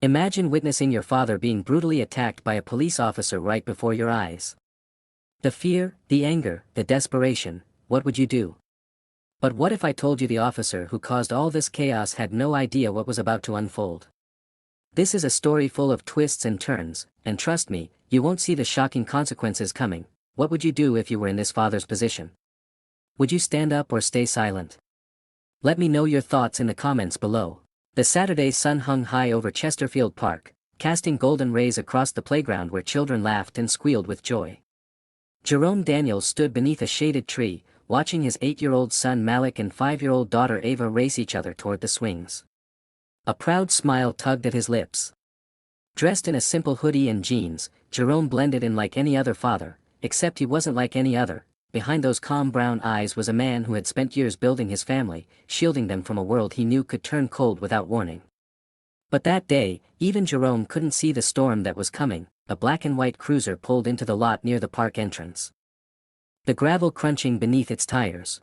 Imagine witnessing your father being brutally attacked by a police officer right before your eyes. The fear, the anger, the desperation, what would you do? But what if I told you the officer who caused all this chaos had no idea what was about to unfold? This is a story full of twists and turns, and trust me, you won't see the shocking consequences coming. What would you do if you were in this father's position? Would you stand up or stay silent? Let me know your thoughts in the comments below. The Saturday sun hung high over Chesterfield Park, casting golden rays across the playground where children laughed and squealed with joy. Jerome Daniels stood beneath a shaded tree, watching his 8-year-old son Malik and 5-year-old daughter Ava race each other toward the swings. A proud smile tugged at his lips. Dressed in a simple hoodie and jeans, Jerome blended in like any other father, except he wasn't like any other. Behind those calm brown eyes was a man who had spent years building his family, shielding them from a world he knew could turn cold without warning. But that day, even Jerome couldn't see the storm that was coming. A black and white cruiser pulled into the lot near the park entrance, the gravel crunching beneath its tires.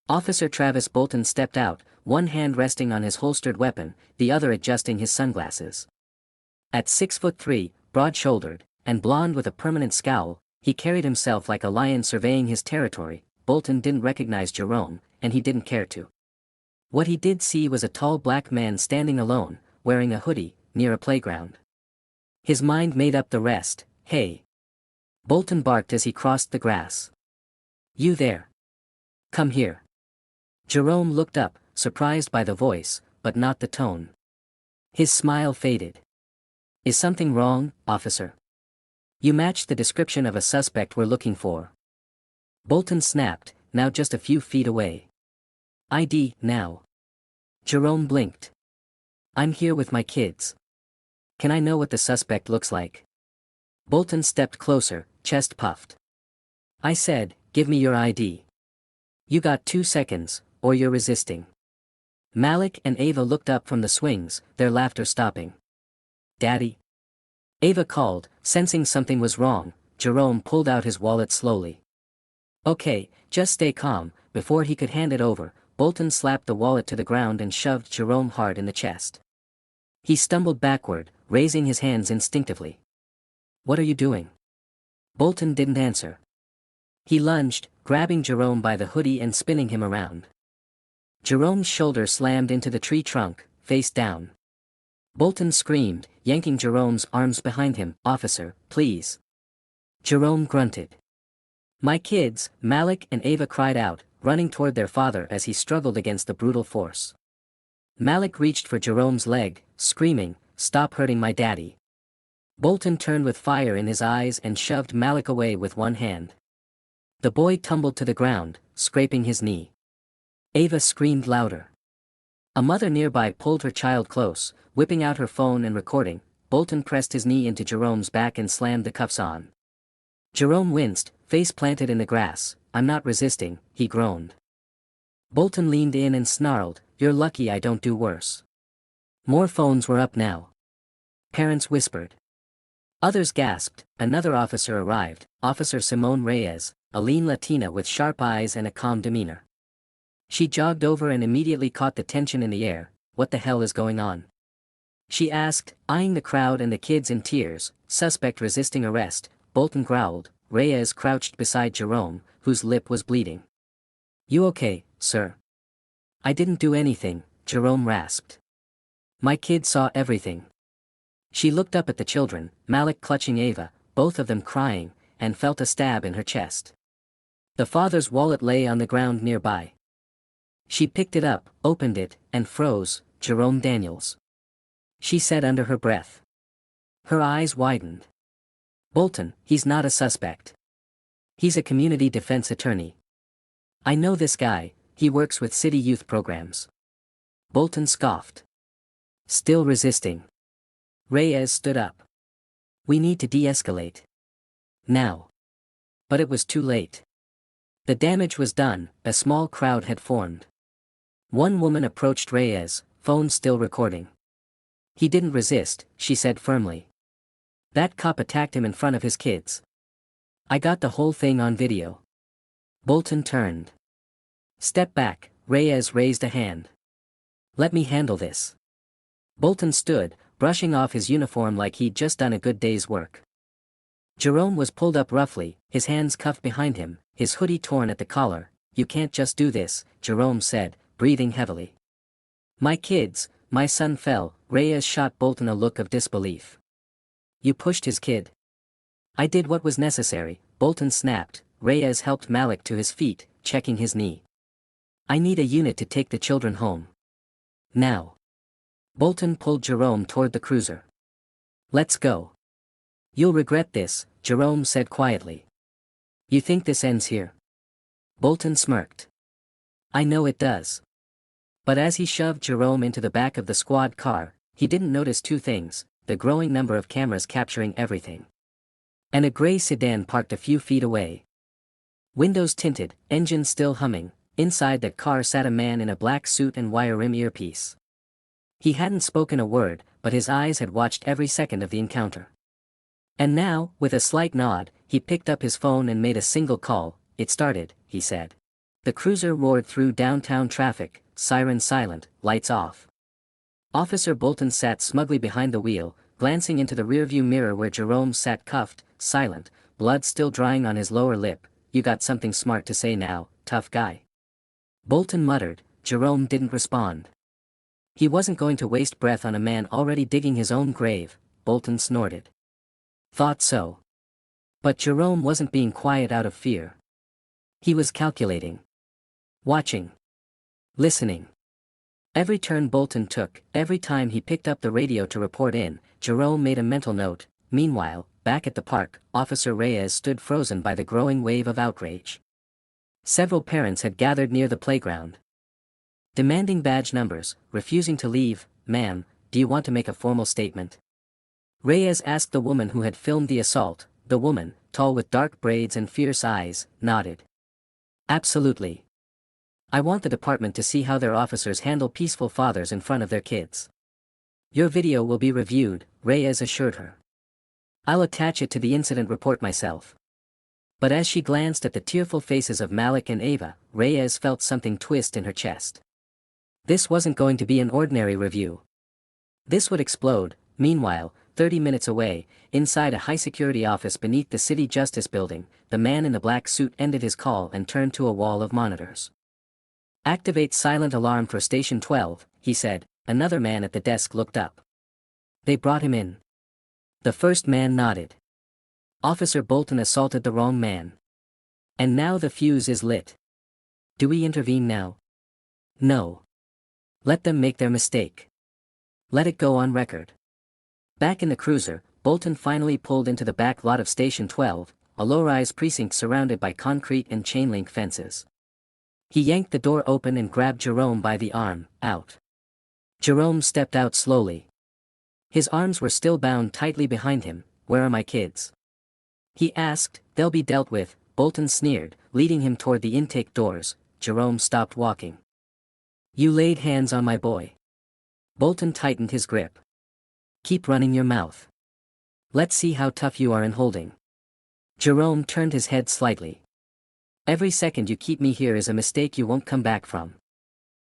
Officer Travis Bolton stepped out, one hand resting on his holstered weapon, the other adjusting his sunglasses. At 6'3", broad-shouldered, and blond with a permanent scowl, he carried himself like a lion surveying his territory. Bolton didn't recognize Jerome, and he didn't care to. What he did see was a tall black man standing alone, wearing a hoodie, near a playground. His mind made up the rest. "Hey!" Bolton barked as he crossed the grass. "You there! Come here!" Jerome looked up, surprised by the voice, but not the tone. His smile faded. "Is something wrong, officer? You match the description of a suspect we're looking for." Bolton snapped, now just a few feet away. "ID, now." Jerome blinked. "I'm here with my kids. Can I know what the suspect looks like?" Bolton stepped closer, chest puffed. "I said, give me your ID. You got 2 seconds, or you're resisting." Malik and Ava looked up from the swings, their laughter stopping. "Daddy?" Ava called, sensing something was wrong. Jerome pulled out his wallet slowly. "Okay, just stay calm." Before he could hand it over, Bolton slapped the wallet to the ground and shoved Jerome hard in the chest. He stumbled backward, raising his hands instinctively. "What are you doing?" Bolton didn't answer. He lunged, grabbing Jerome by the hoodie and spinning him around. Jerome's shoulder slammed into the tree trunk, face down. Bolton screamed, yanking Jerome's arms behind him. "Officer, please." Jerome grunted. "My kids," Malik and Ava cried out, running toward their father as he struggled against the brutal force. Malik reached for Jerome's leg, screaming, "Stop hurting my daddy." Bolton turned with fire in his eyes and shoved Malik away with one hand. The boy tumbled to the ground, scraping his knee. Ava screamed louder. A mother nearby pulled her child close, whipping out her phone and recording. Bolton pressed his knee into Jerome's back and slammed the cuffs on. Jerome winced, face planted in the grass. "I'm not resisting," he groaned. Bolton leaned in and snarled, "You're lucky I don't do worse." More phones were up now. Parents whispered. Others gasped. Another officer arrived, Officer Simone Reyes, a lean Latina with sharp eyes and a calm demeanor. She jogged over and immediately caught the tension in the air. "What the hell is going on?" she asked, eyeing the crowd and the kids in tears. "Suspect resisting arrest," Bolton growled. Reyes crouched beside Jerome, whose lip was bleeding. "You okay, sir?" "I didn't do anything," Jerome rasped. "My kid saw everything." She looked up at the children, Malik clutching Ava, both of them crying, and felt a stab in her chest. The father's wallet lay on the ground nearby. She picked it up, opened it, and froze. "Jerome Daniels," she said under her breath. Her eyes widened. "Bolton, he's not a suspect. He's a community defense attorney. I know this guy, he works with city youth programs." Bolton scoffed. "Still resisting." Reyes stood up. "We need to de-escalate. Now." But it was too late. The damage was done. A small crowd had formed. One woman approached Reyes, phone still recording. "He didn't resist," she said firmly. "That cop attacked him in front of his kids. I got the whole thing on video." Bolton turned. "Step back," Reyes raised a hand. "Let me handle this." Bolton stood, brushing off his uniform like he'd just done a good day's work. Jerome was pulled up roughly, his hands cuffed behind him, his hoodie torn at the collar. "You can't just do this," Jerome said, breathing heavily. "My kids, my son fell." Reyes shot Bolton a look of disbelief. "You pushed his kid?" "I did what was necessary," Bolton snapped. Reyes helped Malik to his feet, checking his knee. "I need a unit to take the children home. Now." Bolton pulled Jerome toward the cruiser. "Let's go." "You'll regret this," Jerome said quietly. "You think this ends here?" Bolton smirked. "I know it does." But as he shoved Jerome into the back of the squad car, he didn't notice two things: the growing number of cameras capturing everything, and a gray sedan parked a few feet away. Windows tinted, engine still humming. Inside that car sat a man in a black suit and wire rim earpiece. He hadn't spoken a word, but his eyes had watched every second of the encounter. And now, with a slight nod, he picked up his phone and made a single call. "It started," he said. The cruiser roared through downtown traffic, siren silent, lights off. Officer Bolton sat smugly behind the wheel, glancing into the rearview mirror where Jerome sat cuffed, silent, blood still drying on his lower lip. "You got something smart to say now, tough guy?" Bolton muttered. Jerome didn't respond. He wasn't going to waste breath on a man already digging his own grave. Bolton snorted. "Thought so." But Jerome wasn't being quiet out of fear. He was calculating. Watching. Listening. Every turn Bolton took, every time he picked up the radio to report in, Jerome made a mental note. Meanwhile, back at the park, Officer Reyes stood frozen by the growing wave of outrage. Several parents had gathered near the playground, demanding badge numbers, refusing to leave. "Ma'am, do you want to make a formal statement?" Reyes asked the woman who had filmed the assault. The woman, tall with dark braids and fierce eyes, nodded. "Absolutely. I want the department to see how their officers handle peaceful fathers in front of their kids." "Your video will be reviewed," Reyes assured her. "I'll attach it to the incident report myself." But as she glanced at the tearful faces of Malik and Ava, Reyes felt something twist in her chest. This wasn't going to be an ordinary review. This would explode. Meanwhile, 30 minutes away, inside a high-security office beneath the city justice building, the man in the black suit ended his call and turned to a wall of monitors. "Activate silent alarm for Station 12, he said. Another man at the desk looked up. "They brought him in." The first man nodded. "Officer Bolton assaulted the wrong man. And now the fuse is lit. Do we intervene now?" "No. Let them make their mistake. Let it go on record." Back in the cruiser, Bolton finally pulled into the back lot of Station 12, a low-rise precinct surrounded by concrete and chain-link fences. He yanked the door open and grabbed Jerome by the arm. "Out." Jerome stepped out slowly. His arms were still bound tightly behind him. "Where are my kids?" he asked. "They'll be dealt with," Bolton sneered, leading him toward the intake doors. Jerome stopped walking. "You laid hands on my boy." Bolton tightened his grip. "Keep running your mouth. Let's see how tough you are in holding." Jerome turned his head slightly. "Every second you keep me here is a mistake you won't come back from."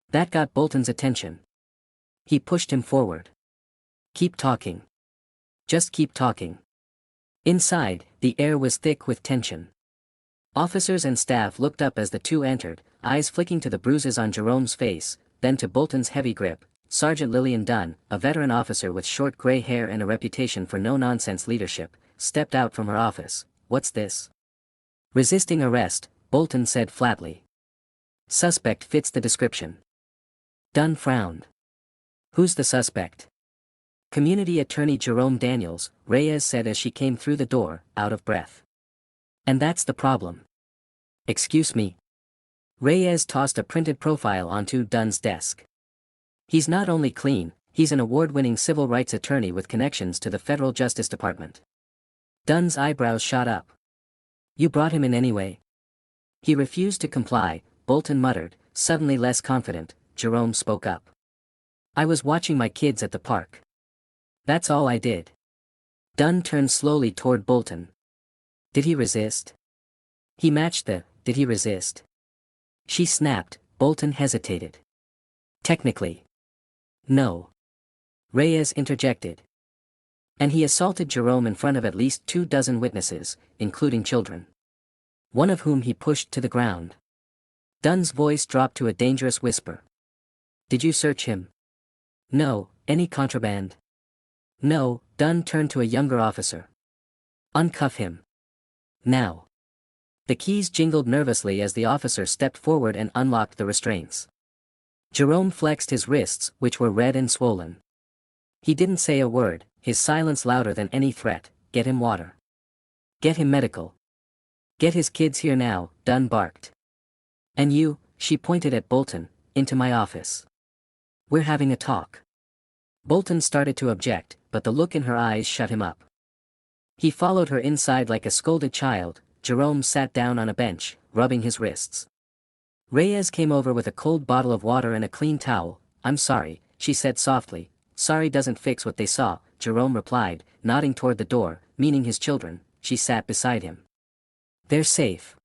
That got Bolton's attention. He pushed him forward. "Keep talking. Just keep talking." Inside, the air was thick with tension. Officers and staff looked up as the two entered, eyes flicking to the bruises on Jerome's face, then to Bolton's heavy grip. Sergeant Lillian Dunn, a veteran officer with short gray hair and a reputation for no-nonsense leadership, stepped out from her office. "What's this?" "Resisting arrest," Bolton said flatly. "Suspect fits the description." Dunn frowned. "Who's the suspect?" "Community Attorney Jerome Daniels," Reyes said as she came through the door, out of breath. "And that's the problem." "Excuse me." Reyes tossed a printed profile onto Dunn's desk. "He's not only clean, he's an award-winning civil rights attorney with connections to the federal Justice Department." Dunn's eyebrows shot up. "You brought him in anyway?" "He refused to comply," Bolton muttered, suddenly less confident. Jerome spoke up. "I was watching my kids at the park. That's all I did." Dunn turned slowly toward Bolton. "Did he resist?" He matched the, "Did he resist?" She snapped. Bolton hesitated. "Technically. No." Reyes interjected. And he assaulted Jerome in front of at least 24 witnesses, including children. One of whom he pushed to the ground. Dunn's voice dropped to a dangerous whisper. Did you search him? No. Any contraband? No. Dunn turned to a younger officer. Uncuff him. Now. The keys jingled nervously as the officer stepped forward and unlocked the restraints. Jerome flexed his wrists, which were red and swollen. He didn't say a word, his silence louder than any threat. Get him water. Get him medical. Get his kids here now, Dunn barked. And you, she pointed at Bolton, into my office. We're having a talk. Bolton started to object, but the look in her eyes shut him up. He followed her inside like a scolded child. Jerome sat down on a bench, rubbing his wrists. Reyes came over with a cold bottle of water and a clean towel. I'm sorry, she said softly. Sorry doesn't fix what they saw, Jerome replied, nodding toward the door, meaning his children. She sat beside him. They're safe.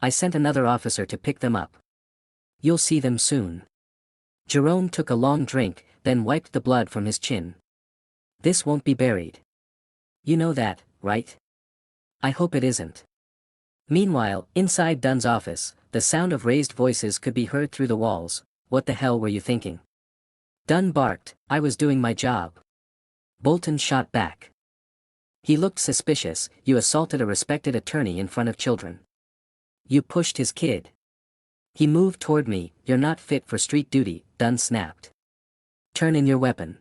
I sent another officer to pick them up. You'll see them soon. Jerome took a long drink, then wiped the blood from his chin. This won't be buried. You know that, right? I hope it isn't. Meanwhile, inside Dunn's office, the sound of raised voices could be heard through the walls. What the hell were you thinking? Dunn barked, I was doing my job. Bolton shot back. He looked suspicious. You assaulted a respected attorney in front of children. You pushed his kid. He moved toward me. You're not fit for street duty, Dunn snapped. Turn in your weapon.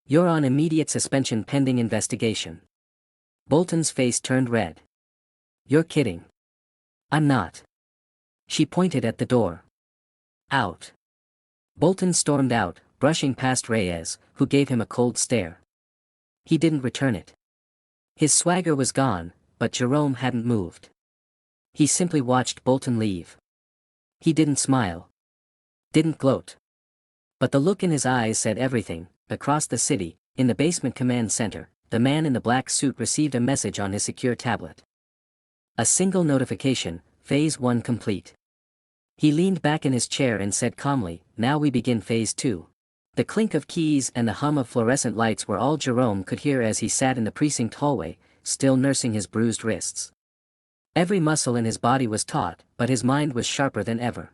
You're on immediate suspension pending investigation. Bolton's face turned red. You're kidding. I'm not. She pointed at the door. Out. Bolton stormed out, brushing past Reyes, who gave him a cold stare. He didn't return it. His swagger was gone, but Jerome hadn't moved. He simply watched Bolton leave. He didn't smile. Didn't gloat. But the look in his eyes said everything. Across the city, in the basement command center, the man in the black suit received a message on his secure tablet. A single notification, Phase 1 complete. He leaned back in his chair and said calmly, now we begin Phase 2. The clink of keys and the hum of fluorescent lights were all Jerome could hear as he sat in the precinct hallway, still nursing his bruised wrists. Every muscle in his body was taut, but his mind was sharper than ever.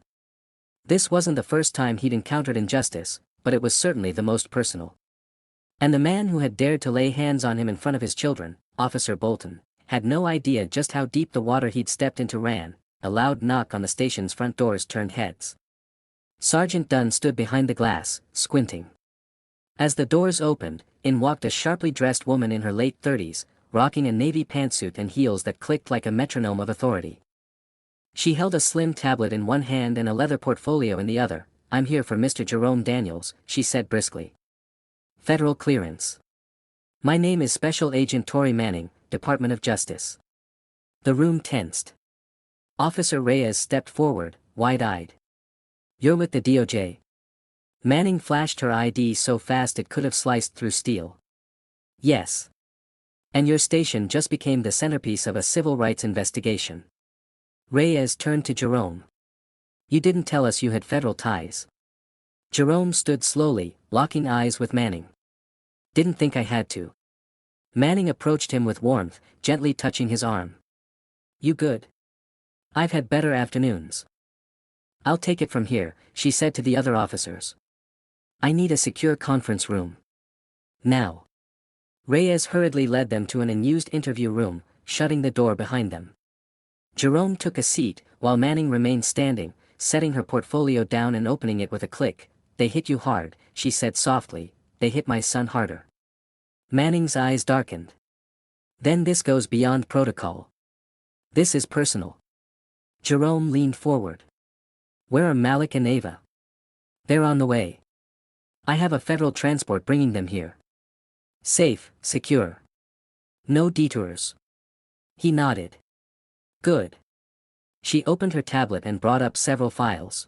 This wasn't the first time he'd encountered injustice, but it was certainly the most personal. And the man who had dared to lay hands on him in front of his children, Officer Bolton, had no idea just how deep the water he'd stepped into ran. A loud knock on the station's front doors turned heads. Sergeant Dunn stood behind the glass, squinting. As the doors opened, in walked a sharply dressed woman in her late 30s, rocking a navy pantsuit and heels that clicked like a metronome of authority. She held a slim tablet in one hand and a leather portfolio in the other. I'm here for Mr. Jerome Daniels, she said briskly. Federal clearance. My name is Special Agent Tory Manning, Department of Justice. The room tensed. Officer Reyes stepped forward, wide-eyed. You're with the DOJ? Manning flashed her ID so fast it could have sliced through steel. Yes. And your station just became the centerpiece of a civil rights investigation. Reyes turned to Jerome. You didn't tell us you had federal ties. Jerome stood slowly, locking eyes with Manning. Didn't think I had to. Manning approached him with warmth, gently touching his arm. You good? I've had better afternoons. I'll take it from here, she said to the other officers. I need a secure conference room. Now. Reyes hurriedly led them to an unused interview room, shutting the door behind them. Jerome took a seat, while Manning remained standing, setting her portfolio down and opening it with a click. They hit you hard, she said softly. They hit my son harder. Manning's eyes darkened. Then this goes beyond protocol. This is personal. Jerome leaned forward. Where are Malik and Ava? They're on the way. I have a federal transport bringing them here. Safe, secure. No detours. He nodded. Good. She opened her tablet and brought up several files.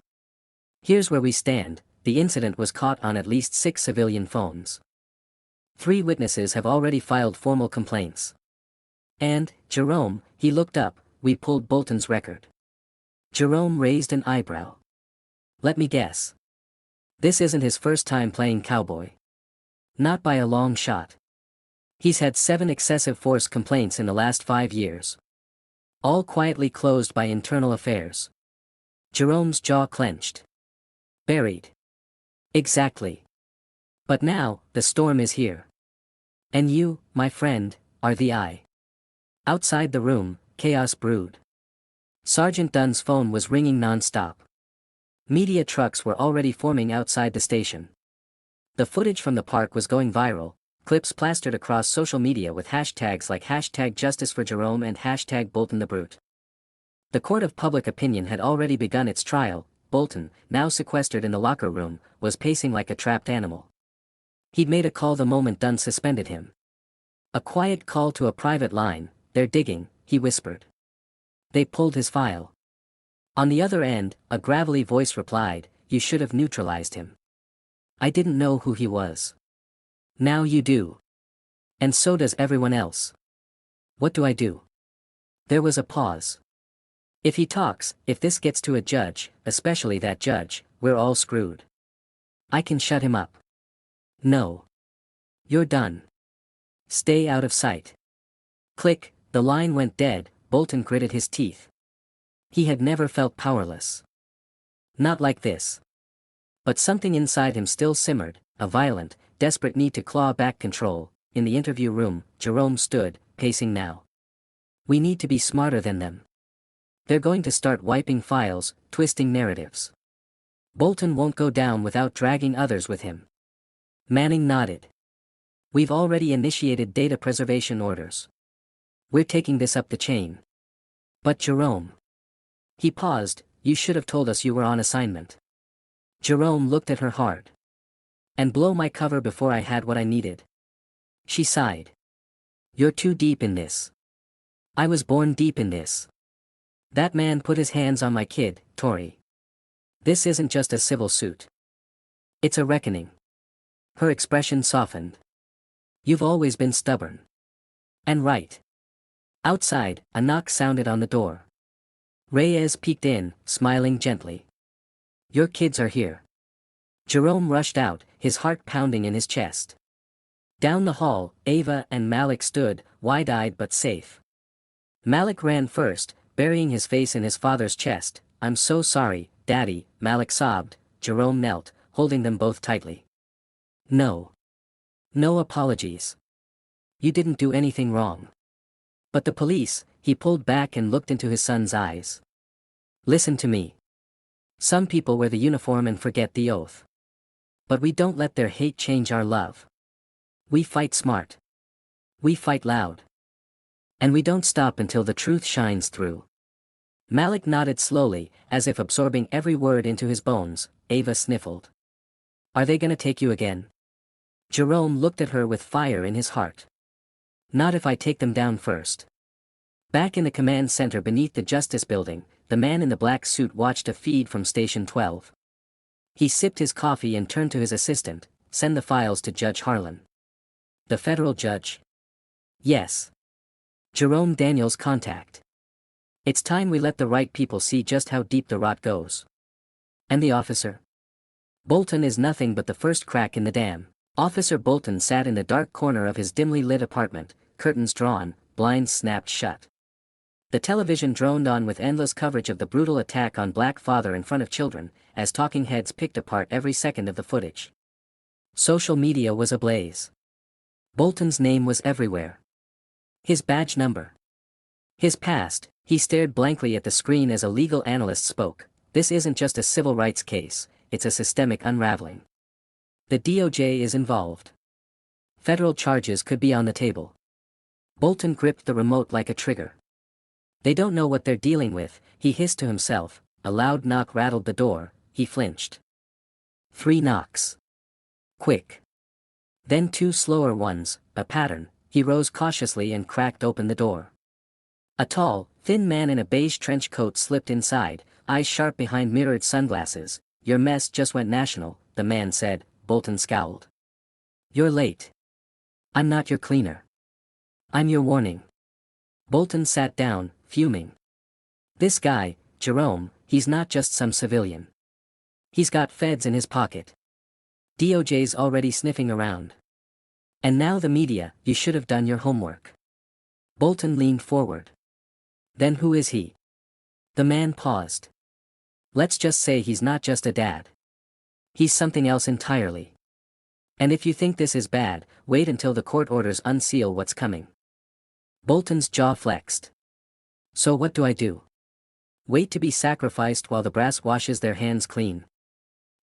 Here's where we stand. The incident was caught on at least 6 civilian phones. 3 witnesses have already filed formal complaints. And, Jerome, he looked up, we pulled Bolton's record. Jerome raised an eyebrow. Let me guess. This isn't his first time playing cowboy. Not by a long shot. He's had 7 excessive force complaints in the last 5 years. All quietly closed by internal affairs. Jerome's jaw clenched. Buried. Exactly. But now, the storm is here. And you, my friend, are the eye. Outside the room, chaos brewed. Sergeant Dunn's phone was ringing non-stop. Media trucks were already forming outside the station. The footage from the park was going viral, clips plastered across social media with hashtags like #JusticeForJerome and #BoltonTheBrute. The court of public opinion had already begun its trial. Bolton, now sequestered in the locker room, was pacing like a trapped animal. He'd made a call the moment Dunn suspended him. A quiet call to a private line. "They're digging," he whispered. They pulled his file. On the other end, a gravelly voice replied, "You should have neutralized him. I didn't know who he was. Now you do. And so does everyone else. What do I do?" There was a pause. "If he talks, if this gets to a judge, especially that judge, we're all screwed. I can shut him up." "No. You're done. Stay out of sight." Click, the line went dead. Bolton gritted his teeth. He had never felt powerless. Not like this. But something inside him still simmered, a violent, desperate need to claw back control. In the interview room, Jerome stood, pacing now. "We need to be smarter than them. They're going to start wiping files, twisting narratives. Bolton won't go down without dragging others with him." Manning nodded. "We've already initiated data preservation orders. We're taking this up the chain." "But Jerome." He paused, "You should have told us you were on assignment." Jerome looked at her hard. "And blow my cover before I had what I needed." She sighed. "You're too deep in this. I was born deep in this. That man put his hands on my kid, Tori. This isn't just a civil suit. It's a reckoning." Her expression softened. "You've always been stubborn. And right." Outside, a knock sounded on the door. Reyes peeked in, smiling gently. "Your kids are here." Jerome rushed out, his heart pounding in his chest. Down the hall, Ava and Malik stood, wide-eyed but safe. Malik ran first, burying his face in his father's chest. "I'm so sorry, Daddy," Malik sobbed. Jerome knelt, holding them both tightly. "No. No apologies. You didn't do anything wrong." "But the police," he pulled back and looked into his son's eyes. "Listen to me. Some people wear the uniform and forget the oath. But we don't let their hate change our love. We fight smart. We fight loud. And we don't stop until the truth shines through." Malik nodded slowly, as if absorbing every word into his bones. Ava sniffled. "Are they gonna take you again?" Jerome looked at her with fire in his heart. "Not if I take them down first." Back in the command center beneath the Justice Building, the man in the black suit watched a feed from Station 12. He sipped his coffee and turned to his assistant. "Send the files to Judge Harlan." "The federal judge?" "Yes. Jerome Daniels' contact. It's time we let the right people see just how deep the rot goes." "And the officer?" "Bolton is nothing but the first crack in the dam." Officer Bolton sat in the dark corner of his dimly lit apartment, curtains drawn, blinds snapped shut. The television droned on with endless coverage of the brutal attack on black father in front of children, as talking heads picked apart every second of the footage. Social media was ablaze. Bolton's name was everywhere. His badge number. His past. He stared blankly at the screen as a legal analyst spoke. "This isn't just a civil rights case, it's a systemic unraveling. The DOJ is involved. Federal charges could be on the table." Bolton gripped the remote like a trigger. "They don't know what they're dealing with," he hissed to himself. A loud knock rattled the door. He flinched. 3 knocks. Quick. Then 2 slower ones, a pattern. He rose cautiously and cracked open the door. A tall, thin man in a beige trench coat slipped inside, eyes sharp behind mirrored sunglasses. "Your mess just went national," the man said. Bolton scowled. "You're late. I'm not your cleaner. I'm your warning." Bolton sat down, fuming. This guy, Jerome, he's not just some civilian. He's got feds in his pocket. DOJ's already sniffing around. And now the media, you should have done your homework. Bolton leaned forward. Then who is he? The man paused. Let's just say he's not just a dad. He's something else entirely. And if you think this is bad, wait until the court orders unseal what's coming. Bolton's jaw flexed. So what do I do? Wait to be sacrificed while the brass washes their hands clean?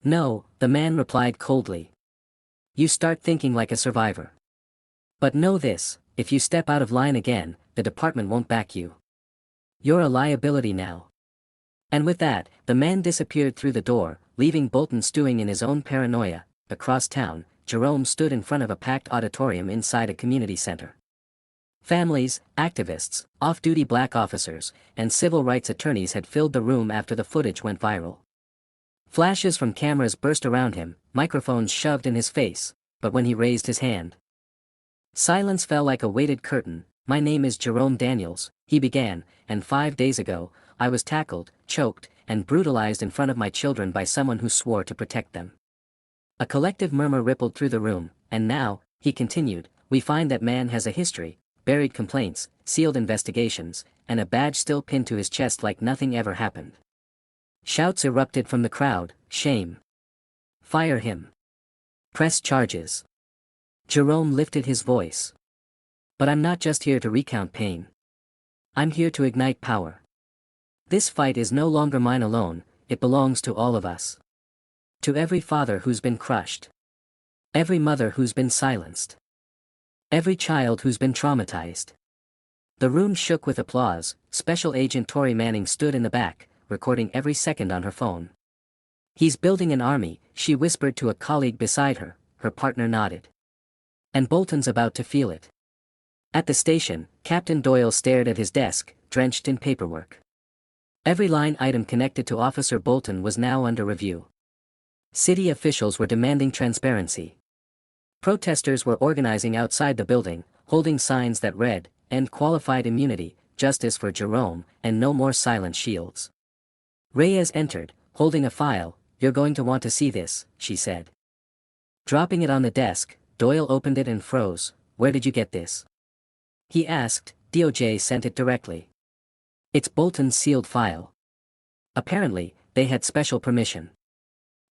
No, the man replied coldly. You start thinking like a survivor. But know this, if you step out of line again, the department won't back you. You're a liability now. And with that, the man disappeared through the door, leaving Bolton stewing in his own paranoia. Across town, Jerome stood in front of a packed auditorium inside a community center. Families, activists, off-duty black officers, and civil rights attorneys had filled the room after the footage went viral. Flashes from cameras burst around him, microphones shoved in his face, but when he raised his hand, silence fell like a weighted curtain. My name is Jerome Daniels, he began, and 5 days ago, I was tackled, choked, and brutalized in front of my children by someone who swore to protect them. A collective murmur rippled through the room, and now, he continued, we find that man has a history, buried complaints, sealed investigations, and a badge still pinned to his chest like nothing ever happened. Shouts erupted from the crowd, shame. Fire him. Press charges. Jerome lifted his voice. But I'm not just here to recount pain. I'm here to ignite power. This fight is no longer mine alone, it belongs to all of us. To every father who's been crushed. Every mother who's been silenced. Every child who's been traumatized. The room shook with applause. Special Agent Tori Manning stood in the back, recording every second on her phone. He's building an army, she whispered to a colleague beside her, her partner nodded. And Bolton's about to feel it. At the station, Captain Doyle stared at his desk, drenched in paperwork. Every line item connected to Officer Bolton was now under review. City officials were demanding transparency. Protesters were organizing outside the building, holding signs that read, "End qualified immunity, justice for Jerome, and no more silent shields." Reyes entered, holding a file. You're going to want to see this, she said. Dropping it on the desk, Doyle opened it and froze. Where did you get this? He asked. DOJ sent it directly. It's Bolton's sealed file. Apparently, they had special permission.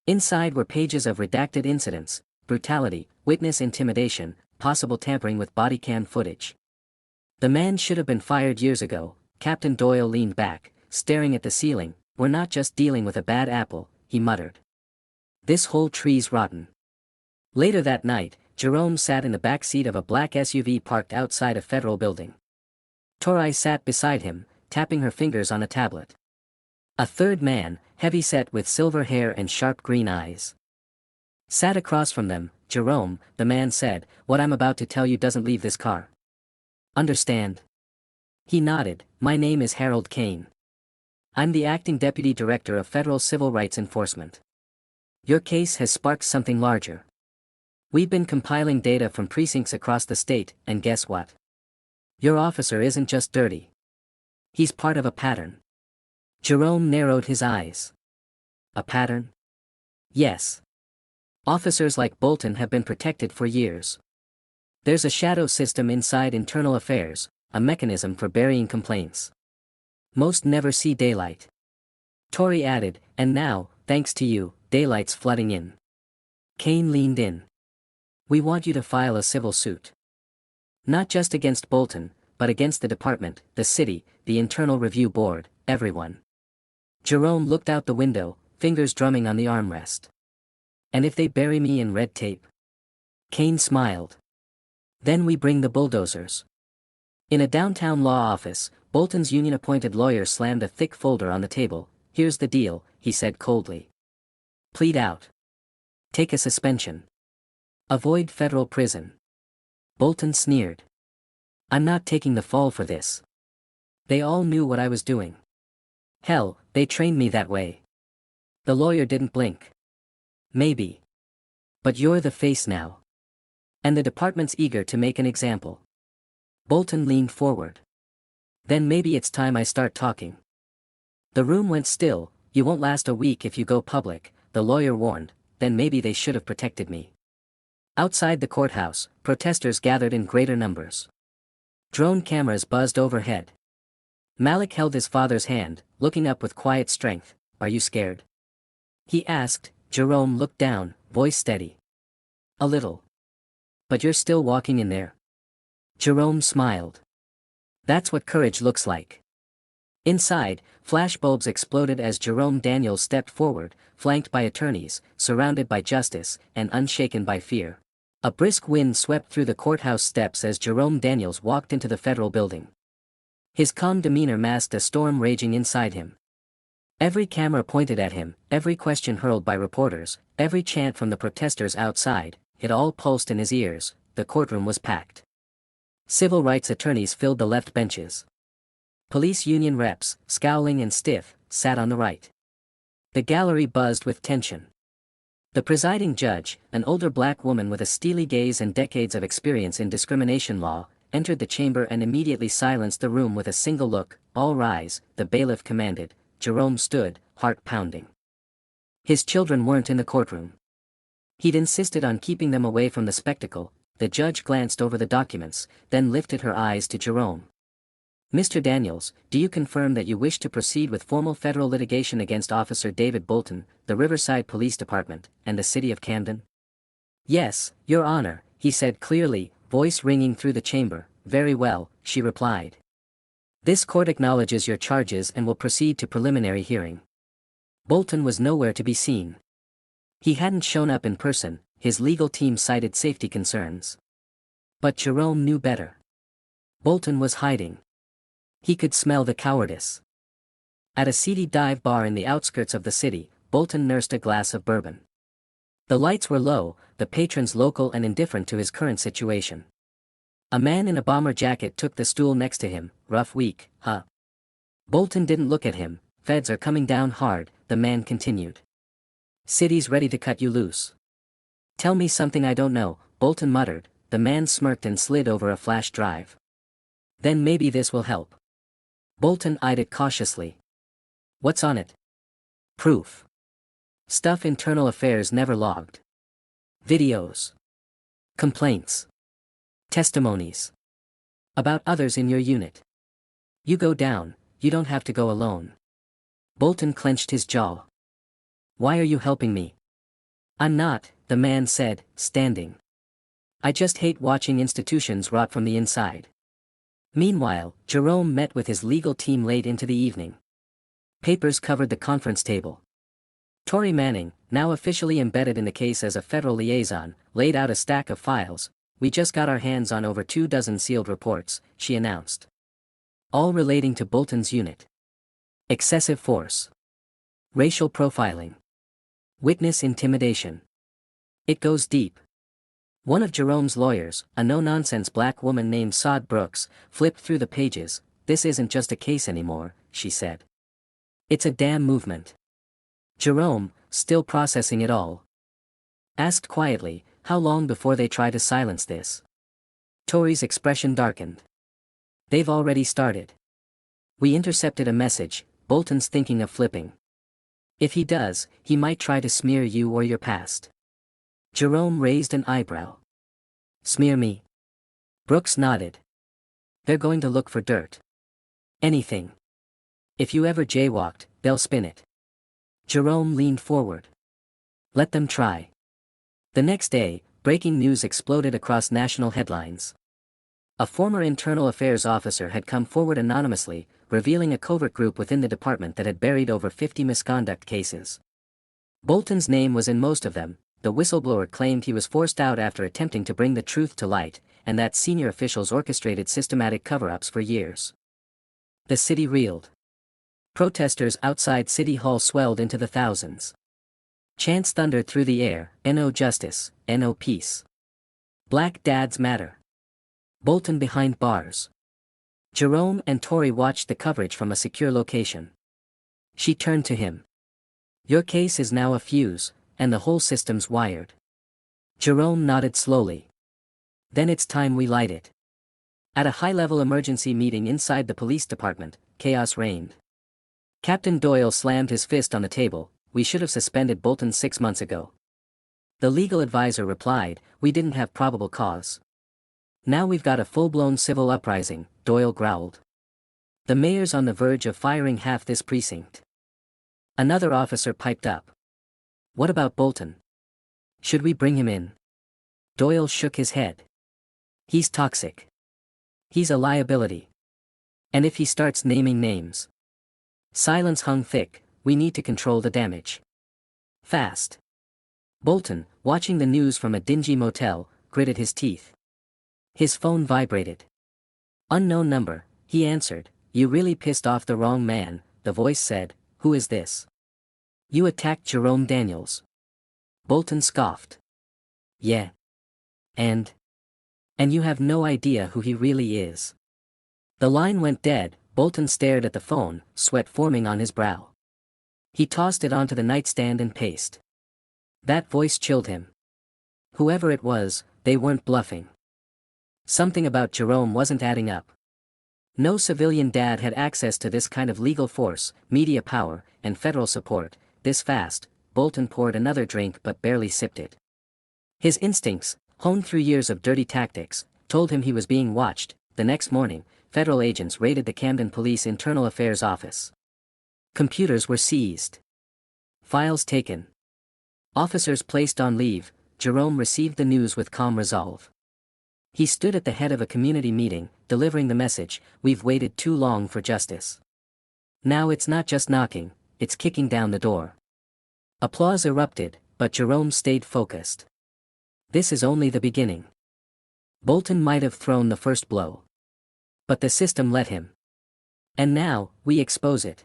Inside were pages of redacted incidents, brutality, witness intimidation, possible tampering with body cam footage. The man should have been fired years ago. Captain Doyle leaned back, staring at the ceiling. We're not just dealing with a bad apple, he muttered. This whole tree's rotten. Later that night, Jerome sat in the back seat of a black SUV parked outside a federal building. Tori sat beside him, tapping her fingers on a tablet. A third man, heavy-set with silver hair and sharp green eyes, sat across from them. Jerome, the man said, what I'm about to tell you doesn't leave this car. Understand? He nodded. My name is Harold Kane. I'm the acting deputy director of federal civil rights enforcement. Your case has sparked something larger. We've been compiling data from precincts across the state, and guess what? Your officer isn't just dirty. He's part of a pattern. Jerome narrowed his eyes. A pattern? Yes. Officers like Bolton have been protected for years. There's a shadow system inside internal affairs, a mechanism for burying complaints. Most never see daylight. Tori added, and now, thanks to you, daylight's flooding in. Kane leaned in. We want you to file a civil suit. Not just against Bolton, but against the department, the city, the internal review board, everyone. Jerome looked out the window, fingers drumming on the armrest. And if they bury me in red tape? Kane smiled. Then we bring the bulldozers. In a downtown law office, Bolton's union-appointed lawyer slammed a thick folder on the table. Here's the deal, he said coldly. Plead out. Take a suspension. Avoid federal prison. Bolton sneered. I'm not taking the fall for this. They all knew what I was doing. Hell, they trained me that way. The lawyer didn't blink. Maybe. But you're the face now. And the department's eager to make an example. Bolton leaned forward. Then maybe it's time I start talking. The room went still. You won't last a week if you go public, the lawyer warned. Then maybe they should have protected me. Outside the courthouse, protesters gathered in greater numbers. Drone cameras buzzed overhead. Malik held his father's hand, looking up with quiet strength. "Are you scared?" he asked. Jerome looked down, voice steady. "A little. But you're still walking in there?" Jerome smiled. "That's what courage looks like." Inside, flashbulbs exploded as Jerome Daniels stepped forward, flanked by attorneys, surrounded by justice, and unshaken by fear. A brisk wind swept through the courthouse steps as Jerome Daniels walked into the federal building. His calm demeanor masked a storm raging inside him. Every camera pointed at him, every question hurled by reporters, every chant from the protesters outside, it all pulsed in his ears. The courtroom was packed. Civil rights attorneys filled the left benches. Police union reps, scowling and stiff, sat on the right. The gallery buzzed with tension. The presiding judge, an older black woman with a steely gaze and decades of experience in discrimination law, entered the chamber and immediately silenced the room with a single look. "All rise," the bailiff commanded. Jerome stood, heart pounding. His children weren't in the courtroom. He'd insisted on keeping them away from the spectacle. The judge glanced over the documents, then lifted her eyes to Jerome. "Mr. Daniels, do you confirm that you wish to proceed with formal federal litigation against Officer David Bolton, the Riverside Police Department, and the City of Camden?" "Yes, Your Honor," he said clearly, voice ringing through the chamber. "Very well," she replied. "This court acknowledges your charges and will proceed to preliminary hearing." Bolton was nowhere to be seen. He hadn't shown up in person. His legal team cited safety concerns. But Jerome knew better. Bolton was hiding. He could smell the cowardice. At a seedy dive bar in the outskirts of the city, Bolton nursed a glass of bourbon. The lights were low, the patrons local and indifferent to his current situation. A man in a bomber jacket took the stool next to him. "Rough week, huh?" Bolton didn't look at him. "Feds are coming down hard," the man continued. "City's ready to cut you loose." "Tell me something I don't know," Bolton muttered. The man smirked and slid over a flash drive. "Then maybe this will help." Bolton eyed it cautiously. "What's on it?" "Proof. Stuff Internal Affairs never logged. Videos. Complaints. Testimonies. About others in your unit. You go down, you don't have to go alone." Bolton clenched his jaw. "Why are you helping me?" "I'm not," the man said, standing. "I just hate watching institutions rot from the inside." Meanwhile, Jerome met with his legal team late into the evening. Papers covered the conference table. Tory Manning, now officially embedded in the case as a federal liaison, laid out a stack of files. "We just got our hands on over 24 sealed reports," she announced. "All relating to Bolton's unit. Excessive force. Racial profiling. Witness intimidation. It goes deep." One of Jerome's lawyers, a no-nonsense black woman named Sod Brooks, flipped through the pages. "This isn't just a case anymore," she said. "It's a damn movement." Jerome, still processing it all, asked quietly, "How long before they try to silence this?" Tory's expression darkened. "They've already started. We intercepted a message. Bolton's thinking of flipping. If he does, he might try to smear you or your past." Jerome raised an eyebrow. "Smear me?" Brooks nodded. "They're going to look for dirt. Anything. If you ever jaywalked, they'll spin it." Jerome leaned forward. "Let them try." The next day, breaking news exploded across national headlines. A former internal affairs officer had come forward anonymously, revealing a covert group within the department that had buried over 50 misconduct cases. Bolton's name was in most of them. The whistleblower claimed he was forced out after attempting to bring the truth to light, and that senior officials orchestrated systematic cover-ups for years. The city reeled. Protesters outside City Hall swelled into the thousands. Chants thundered through the air. "No justice, no peace. Black dads matter. Bolton behind bars." Jerome and Tory watched the coverage from a secure location. She turned to him. "Your case is now a fuse, and the whole system's wired." Jerome nodded slowly. "Then it's time we light it." At a high-level emergency meeting inside the police department, chaos reigned. Captain Doyle slammed his fist on the table. "We should have suspended Bolton 6 months ago. The legal advisor replied, "We didn't have probable cause." "Now we've got a full-blown civil uprising," Doyle growled. "The mayor's on the verge of firing half this precinct." Another officer piped up. "What about Bolton? Should we bring him in?" Doyle shook his head. "He's toxic. He's a liability. And if he starts naming names." Silence hung thick. "We need to control the damage. Fast." Bolton, watching the news from a dingy motel, gritted his teeth. His phone vibrated. "Unknown number," he answered. "You really pissed off the wrong man," the voice said. "Who is this?" "You attacked Jerome Daniels." Bolton scoffed. "Yeah. And you have no idea who he really is." The line went dead. Bolton stared at the phone, sweat forming on his brow. He tossed it onto the nightstand and paced. That voice chilled him. Whoever it was, they weren't bluffing. Something about Jerome wasn't adding up. No civilian dad had access to this kind of legal force, media power, and federal support, this fast. Bolton poured another drink but barely sipped it. His instincts, honed through years of dirty tactics, told him he was being watched. The next morning, federal agents raided the Camden Police Internal Affairs Office. Computers were seized. Files taken. Officers placed on leave. Jerome received the news with calm resolve. He stood at the head of a community meeting, delivering the message, "We've waited too long for justice. Now it's not just knocking, it's kicking down the door." Applause erupted, but Jerome stayed focused. This is only the beginning. Bolton might have thrown the first blow. But the system let him. And now, we expose it.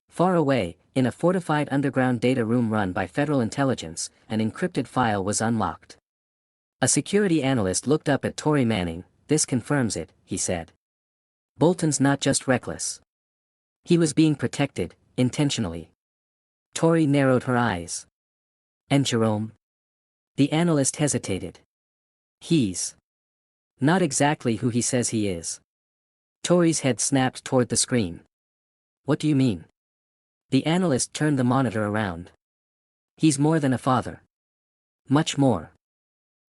Far away, in a fortified underground data room run by federal intelligence, an encrypted file was unlocked. A security analyst looked up at Tory Manning. "This confirms it," he said. "Bolton's not just reckless. He was being protected, intentionally." Tory narrowed her eyes. "And Jerome?" The analyst hesitated. "He's not exactly who he says he is." Tory's head snapped toward the screen. "What do you mean?" The analyst turned the monitor around. "He's more than a father. Much more."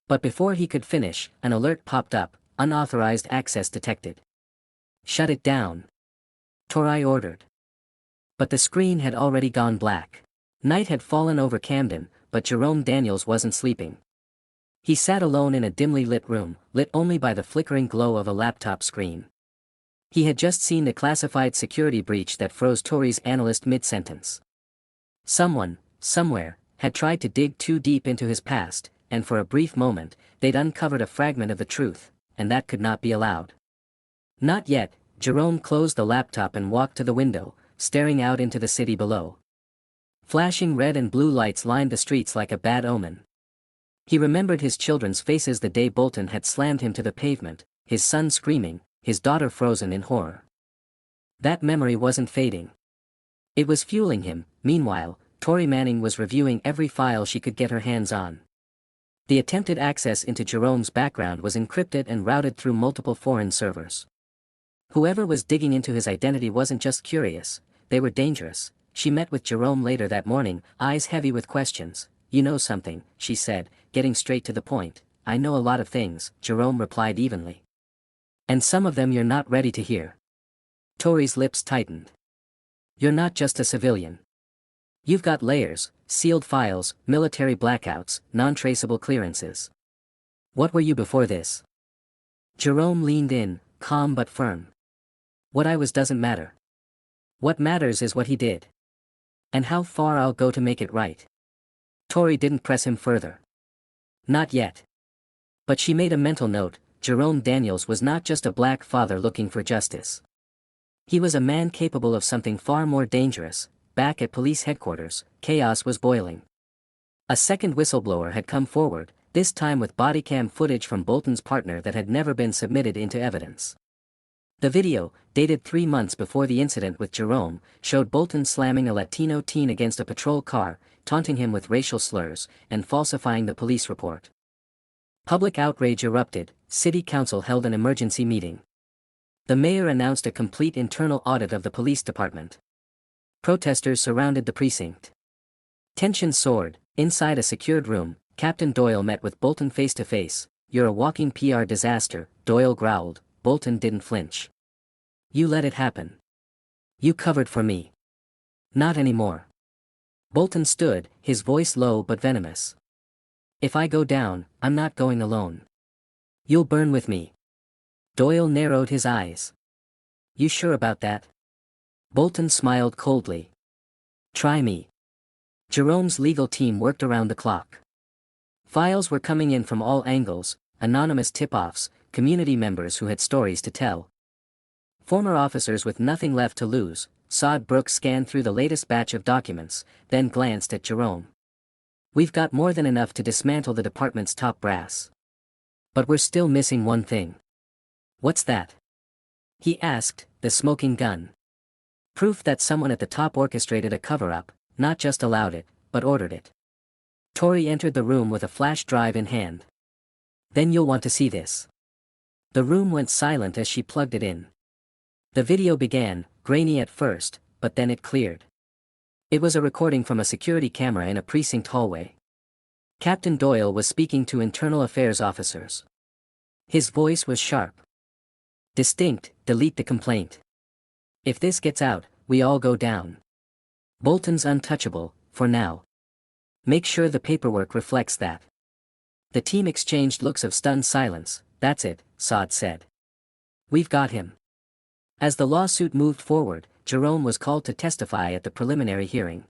But before he could finish, an alert popped up, "Unauthorized access detected." "Shut it down," Tory ordered. But the screen had already gone black. Night had fallen over Camden, but Jerome Daniels wasn't sleeping. He sat alone in a dimly lit room, lit only by the flickering glow of a laptop screen. He had just seen the classified security breach that froze Tory's analyst mid-sentence. Someone, somewhere, had tried to dig too deep into his past, and for a brief moment, they'd uncovered a fragment of the truth, and that could not be allowed. Not yet. Jerome closed the laptop and walked to the window, staring out into the city below. Flashing red and blue lights lined the streets like a bad omen. He remembered his children's faces the day Bolton had slammed him to the pavement, his son screaming, his daughter frozen in horror. That memory wasn't fading. It was fueling him. Meanwhile, Tory Manning was reviewing every file she could get her hands on. The attempted access into Jerome's background was encrypted and routed through multiple foreign servers. Whoever was digging into his identity wasn't just curious, they were dangerous. She met with Jerome later that morning, eyes heavy with questions. "You know something," she said, getting straight to the point. "I know a lot of things," Jerome replied evenly. "And some of them you're not ready to hear." Tory's lips tightened. "You're not just a civilian. You've got layers, sealed files, military blackouts, non-traceable clearances. What were you before this?" Jerome leaned in, calm but firm. "What I was doesn't matter. What matters is what he did. And how far I'll go to make it right." Tory didn't press him further. Not yet. But she made a mental note. Jerome Daniels was not just a black father looking for justice. He was a man capable of something far more dangerous. Back at police headquarters, chaos was boiling. A second whistleblower had come forward, this time with bodycam footage from Bolton's partner that had never been submitted into evidence. The video, dated 3 months before the incident with Jerome, showed Bolton slamming a Latino teen against a patrol car, taunting him with racial slurs, and falsifying the police report. Public outrage erupted. City Council held an emergency meeting. The mayor announced a complete internal audit of the police department. Protesters surrounded the precinct. Tension soared. Inside a secured room, Captain Doyle met with Bolton face to face. "You're a walking PR disaster," Doyle growled. Bolton didn't flinch. "You let it happen. You covered for me. Not anymore." Bolton stood, his voice low but venomous. "If I go down, I'm not going alone. You'll burn with me." Doyle narrowed his eyes. "You sure about that?" Bolton smiled coldly. "Try me." Jerome's legal team worked around the clock. Files were coming in from all angles, anonymous tip-offs, community members who had stories to tell. Former officers with nothing left to lose. Sod Brooks scanned through the latest batch of documents, then glanced at Jerome. "We've got more than enough to dismantle the department's top brass. But we're still missing one thing." "What's that?" he asked. "The smoking gun. Proof that someone at the top orchestrated a cover-up, not just allowed it, but ordered it." Tori entered the room with a flash drive in hand. "Then you'll want to see this." The room went silent as she plugged it in. The video began, grainy at first, but then it cleared. It was a recording from a security camera in a precinct hallway. Captain Doyle was speaking to internal affairs officers. His voice was sharp. Distinct. "Delete the complaint. If this gets out, we all go down. Bolton's untouchable, for now. Make sure the paperwork reflects that." The team exchanged looks of stunned silence. "That's it," Sod said. "We've got him." As the lawsuit moved forward, Jerome was called to testify at the preliminary hearing.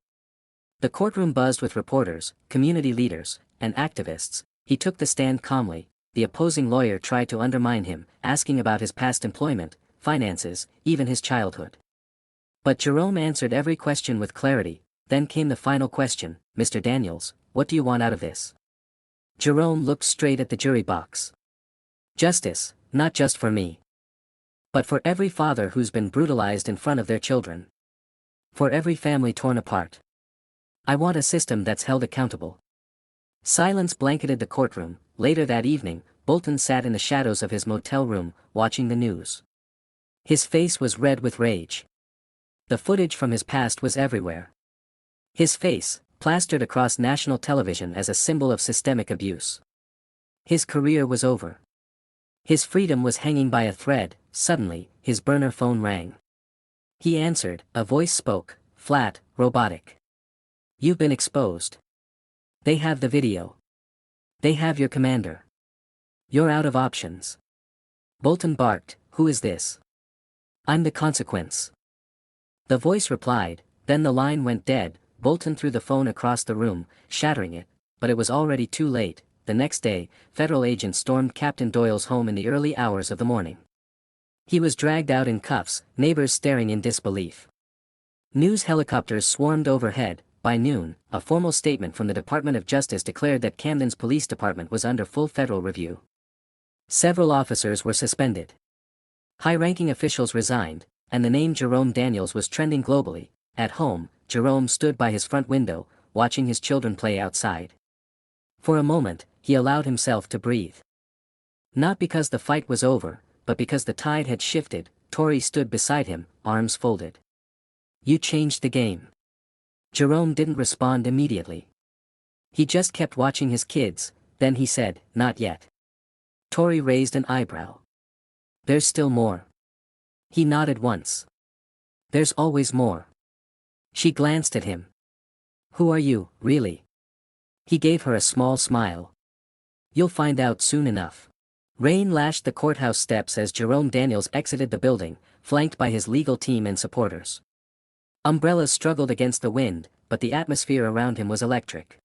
The courtroom buzzed with reporters, community leaders, and activists. He took the stand calmly. The opposing lawyer tried to undermine him, asking about his past employment, finances, even his childhood. But Jerome answered every question with clarity. Then came the final question: "Mr. Daniels, what do you want out of this?" Jerome looked straight at the jury box. "Justice, not just for me. But for every father who's been brutalized in front of their children. For every family torn apart. I want a system that's held accountable." Silence blanketed the courtroom. Later that evening, Bolton sat in the shadows of his motel room, watching the news. His face was red with rage. The footage from his past was everywhere. His face, plastered across national television as a symbol of systemic abuse. His career was over. His freedom was hanging by a thread. Suddenly, his burner phone rang. He answered. A voice spoke, flat, robotic. "You've been exposed. They have the video. They have your commander. You're out of options." Bolton barked. "Who is this?" "I'm the consequence." The voice replied. Then the line went dead. Bolton threw the phone across the room, shattering it, but it was already too late. The next day, federal agents stormed Captain Doyle's home in the early hours of the morning. He was dragged out in cuffs, neighbors staring in disbelief. News helicopters swarmed overhead. By noon, a formal statement from the Department of Justice declared that Camden's police department was under full federal review. Several officers were suspended. High-ranking officials resigned, and the name Jerome Daniels was trending globally. At home, Jerome stood by his front window, watching his children play outside. For a moment, he allowed himself to breathe. Not because the fight was over, but because the tide had shifted. Tori stood beside him, arms folded. "You changed the game." Jerome didn't respond immediately. He just kept watching his kids. Then he said, "Not yet." Tori raised an eyebrow. "There's still more." He nodded once. "There's always more." She glanced at him. "Who are you, really?" He gave her a small smile. "You'll find out soon enough." Rain lashed the courthouse steps as Jerome Daniels exited the building, flanked by his legal team and supporters. Umbrellas struggled against the wind, but the atmosphere around him was electric.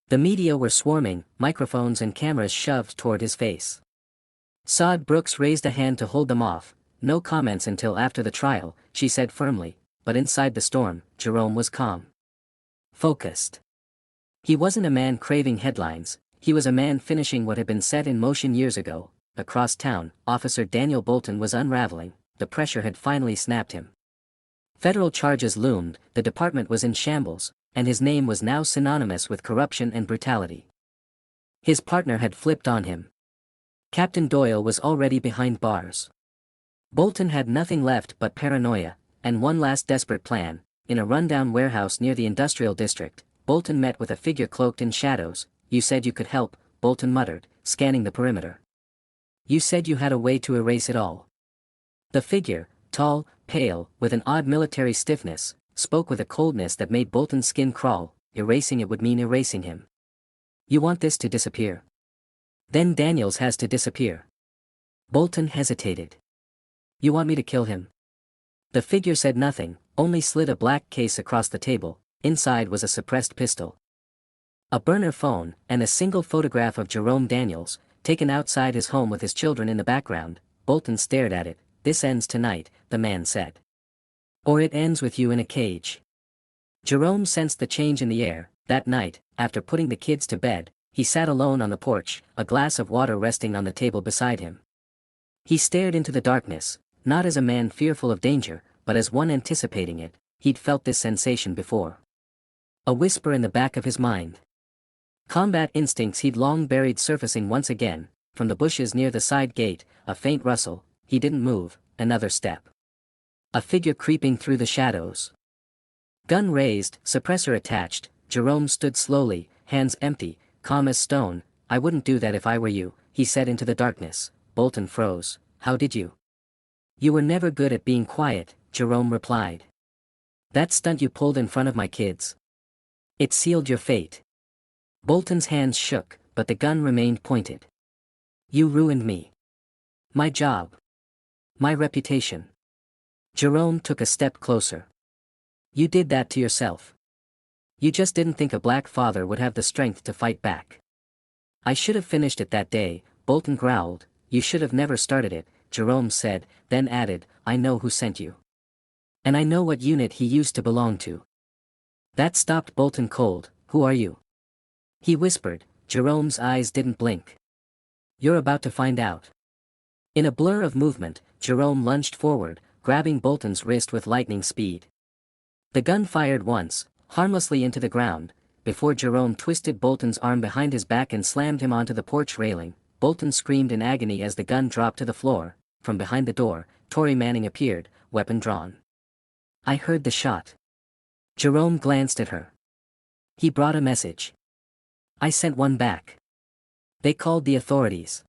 The media were swarming, microphones and cameras shoved toward his face. Sod Brooks raised a hand to hold them off. "No comments until after the trial," she said firmly, but inside the storm, Jerome was calm. Focused. He wasn't a man craving headlines, he was a man finishing what had been set in motion years ago. Across town, Officer Daniel Bolton was unraveling. The pressure had finally snapped him. Federal charges loomed, the department was in shambles, and his name was now synonymous with corruption and brutality. His partner had flipped on him. Captain Doyle was already behind bars. Bolton had nothing left but paranoia, and one last desperate plan. In a rundown warehouse near the industrial district, Bolton met with a figure cloaked in shadows. you said you could help, Bolton muttered, scanning the perimeter. You said you had a way to erase it all. The figure, tall, pale, with an odd military stiffness, spoke with a coldness that made Bolton's skin crawl. Erasing it would mean erasing him. You want this to disappear? Then Daniels has to disappear. Bolton hesitated. You want me to kill him? The figure said nothing, only slid a black case across the table. Inside was a suppressed pistol, a burner phone, and a single photograph of Jerome Daniels, taken outside his home with his children in the background. Bolton stared at it. This ends tonight, the man said. Or it ends with you in a cage. Jerome sensed the change in the air. That night, after putting the kids to bed, he sat alone on the porch, a glass of water resting on the table beside him. He stared into the darkness, not as a man fearful of danger, but as one anticipating it. He'd felt this sensation before. A whisper in the back of his mind. Combat instincts he'd long buried surfacing once again. From the bushes near the side gate, a faint rustle. He didn't move. Another step. A figure creeping through the shadows. Gun raised, suppressor attached. Jerome stood slowly, hands empty, calm as stone. I wouldn't do that if I were you, he said into the darkness. Bolton froze. How did you? You were never good at being quiet, Jerome replied. That stunt you pulled in front of my kids. It sealed your fate. Bolton's hands shook, but the gun remained pointed. You ruined me. My job. My reputation. Jerome took a step closer. You did that to yourself. You just didn't think a black father would have the strength to fight back. I should have finished it that day, Bolton growled. You should have never started it, Jerome said, then added, I know who sent you. And I know what unit he used to belong to. That stopped Bolton cold. Who are you? He whispered. Jerome's eyes didn't blink. You're about to find out. In a blur of movement, Jerome lunged forward, grabbing Bolton's wrist with lightning speed. The gun fired once, harmlessly into the ground, before Jerome twisted Bolton's arm behind his back and slammed him onto the porch railing. Bolton screamed in agony as the gun dropped to the floor. From behind the door, Tori Manning appeared, weapon drawn. I heard the shot. Jerome glanced at her. He brought a message. I sent one back. They called the authorities.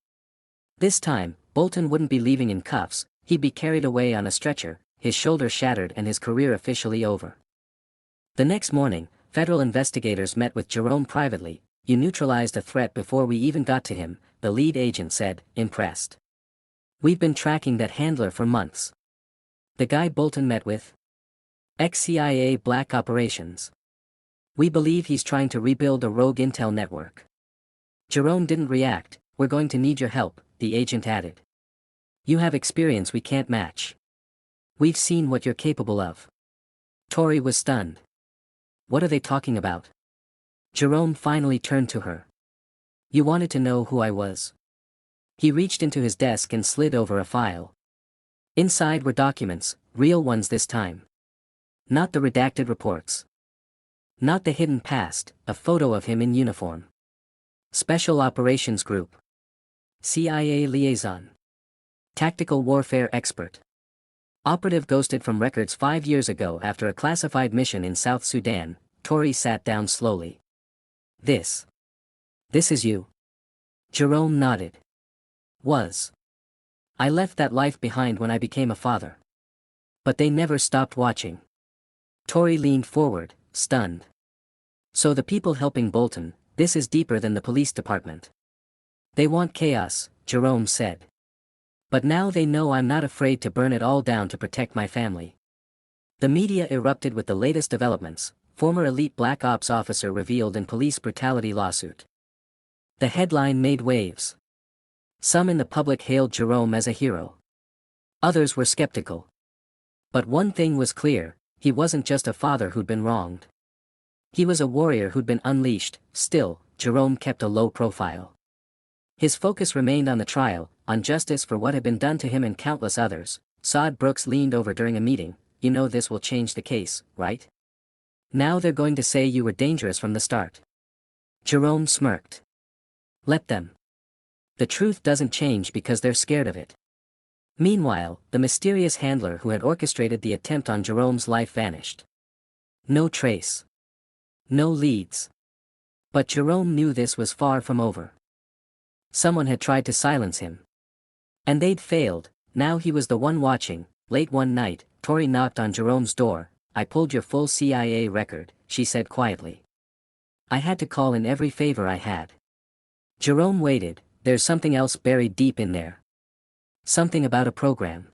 This time, Bolton wouldn't be leaving in cuffs. He'd be carried away on a stretcher, his shoulder shattered and his career officially over. The next morning, federal investigators met with Jerome privately. You neutralized a threat before we even got to him, the lead agent said, impressed. We've been tracking that handler for months. The guy Bolton met with? Ex-CIA Black Operations. We believe he's trying to rebuild a rogue intel network. Jerome didn't react. We're going to need your help, the agent added. You have experience we can't match. We've seen what you're capable of. Tori was stunned. What are they talking about? Jerome finally turned to her. You wanted to know who I was. He reached into his desk and slid over a file. Inside were documents, real ones this time. Not the redacted reports. Not the hidden past, a photo of him in uniform. Special Operations Group. CIA liaison. Tactical warfare expert. Operative ghosted from records 5 years ago after a classified mission in South Sudan. Tori sat down slowly. This is you. Jerome nodded. Was. I left that life behind when I became a father. But they never stopped watching. Tori leaned forward, stunned. So the people helping Bolton, this is deeper than the police department. They want chaos, Jerome said. But now they know I'm not afraid to burn it all down to protect my family. The media erupted with the latest developments. Former elite Black Ops officer revealed in police brutality lawsuit. The headline made waves. Some in the public hailed Jerome as a hero. Others were skeptical. But one thing was clear, he wasn't just a father who'd been wronged. He was a warrior who'd been unleashed. Still, Jerome kept a low profile. His focus remained on the trial, on justice for what had been done to him and countless others. Sod Brooks leaned over during a meeting. You know this will change the case, right? Now they're going to say you were dangerous from the start. Jerome smirked. Let them. The truth doesn't change because they're scared of it. Meanwhile, the mysterious handler who had orchestrated the attempt on Jerome's life vanished. No trace. No leads. But Jerome knew this was far from over. Someone had tried to silence him. And they'd failed. Now he was the one watching. Late one night, Tori knocked on Jerome's door. "I pulled your full CIA record," she said quietly. "I had to call in every favor I had." Jerome waited. There's something else buried deep in there. Something about a program.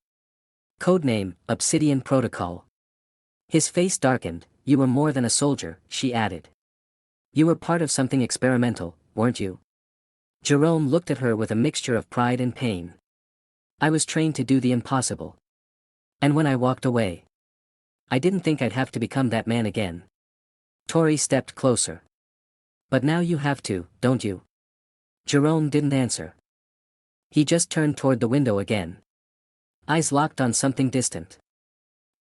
Codename, Obsidian Protocol. His face darkened. "You were more than a soldier," she added. "You were part of something experimental, weren't you?" Jerome looked at her with a mixture of pride and pain. "I was trained to do the impossible. And when I walked away, I didn't think I'd have to become that man again." Tori stepped closer. "But now you have to, don't you?" Jerome didn't answer. He just turned toward the window again. Eyes locked on something distant.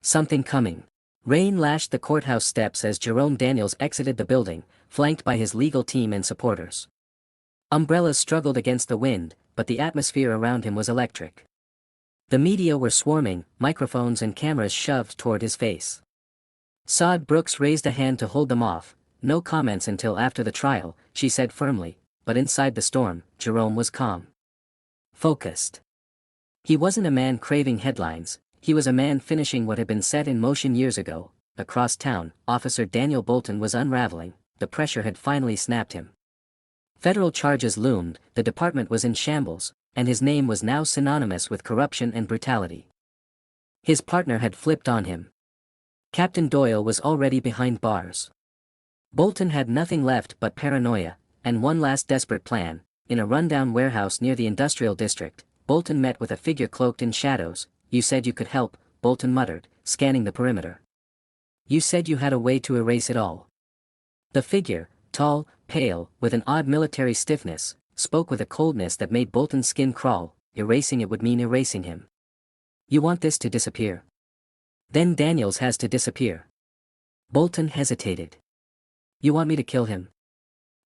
Something coming. Rain lashed the courthouse steps as Jerome Daniels exited the building, flanked by his legal team and supporters. Umbrellas struggled against the wind, but the atmosphere around him was electric. The media were swarming, microphones and cameras shoved toward his face. Saad Brooks raised a hand to hold them off. "No comments until after the trial," she said firmly, but inside the storm, Jerome was calm. Focused. He wasn't a man craving headlines, he was a man finishing what had been set in motion years ago. Across town, Officer Daniel Bolton was unraveling. The pressure had finally snapped him. Federal charges loomed, the department was in shambles, and his name was now synonymous with corruption and brutality. His partner had flipped on him. Captain Doyle was already behind bars. Bolton had nothing left but paranoia, and one last desperate plan. In a rundown warehouse near the industrial district, Bolton met with a figure cloaked in shadows. "You said you could help," Bolton muttered, scanning the perimeter. "You said you had a way to erase it all." The figure, tall, pale, with an odd military stiffness, spoke with a coldness that made Bolton's skin crawl. "Erasing it would mean erasing him. You want this to disappear? Then Daniels has to disappear." Bolton hesitated. "You want me to kill him?"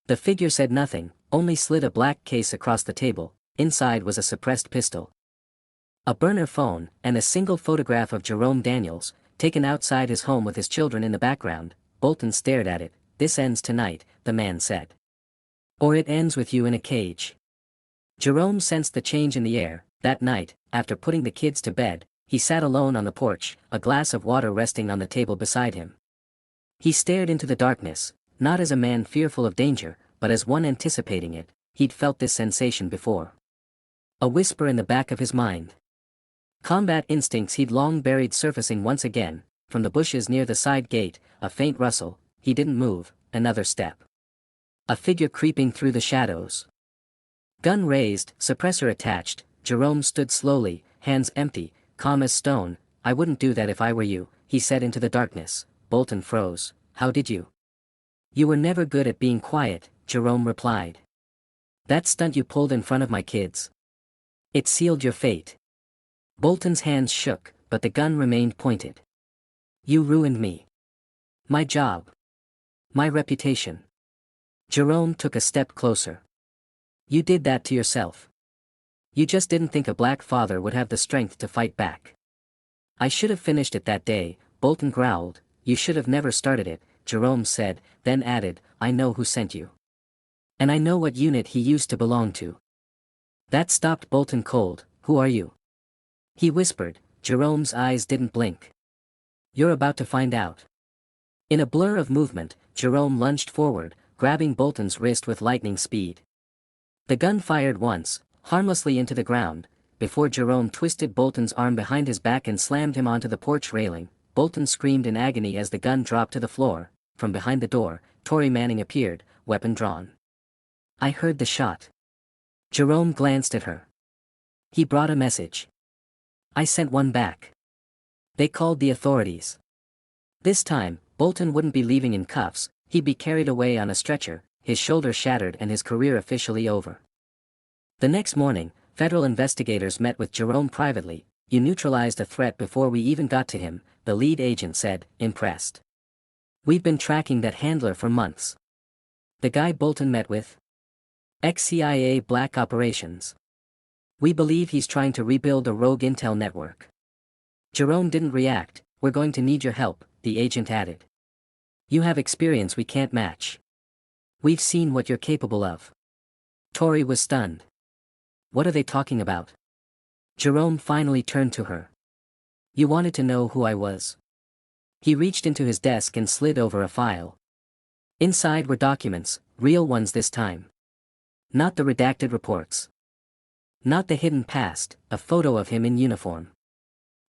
The figure said nothing, only slid a black case across the table. Inside was a suppressed pistol, a burner phone, and a single photograph of Jerome Daniels, taken outside his home with his children in the background. Bolton stared at it. "This ends tonight," the man said. "Or it ends with you in a cage." Jerome sensed the change in the air. That night, after putting the kids to bed, he sat alone on the porch, a glass of water resting on the table beside him. He stared into the darkness, not as a man fearful of danger, but as one anticipating it. He'd felt this sensation before. A whisper in the back of his mind. Combat instincts he'd long buried surfacing once again. From the bushes near the side gate, a faint rustle. He didn't move. Another step. A figure creeping through the shadows. Gun raised, suppressor attached. Jerome stood slowly, hands empty, calm as stone. "I wouldn't do that if I were you," he said into the darkness. Bolton froze. "How did you?" "You were never good at being quiet," Jerome replied. "That stunt you pulled in front of my kids. It sealed your fate." Bolton's hands shook, but the gun remained pointed. "You ruined me. My job. My reputation." Jerome took a step closer. "You did that to yourself. You just didn't think a black father would have the strength to fight back." "I should have finished it that day," Bolton growled. "You should have never started it," Jerome said, then added, "I know who sent you. And I know what unit he used to belong to." That stopped Bolton cold. "Who are you?" he whispered. Jerome's eyes didn't blink. "You're about to find out." In a blur of movement, Jerome lunged forward, grabbing Bolton's wrist with lightning speed. The gun fired once, harmlessly into the ground, before Jerome twisted Bolton's arm behind his back and slammed him onto the porch railing. Bolton screamed in agony as the gun dropped to the floor. From behind the door, Tori Manning appeared, weapon drawn. "I heard the shot." Jerome glanced at her. "He brought a message. I sent one back. They called the authorities." This time, Bolton wouldn't be leaving in cuffs. He'd be carried away on a stretcher, his shoulder shattered and his career officially over. The next morning, federal investigators met with Jerome privately. "You neutralized a threat before we even got to him," the lead agent said, impressed. "We've been tracking that handler for months." "The guy Bolton met with?" "Ex-CIA Black Operations. We believe he's trying to rebuild a rogue intel network." Jerome didn't react. "We're going to need your help," the agent added. "You have experience we can't match." We've seen what you're capable of. Tori was stunned. What are they talking about? Jerome finally turned to her. You wanted to know who I was. He reached into his desk and slid over a file. Inside were documents, real ones this time. Not the redacted reports. Not the hidden past, a photo of him in uniform.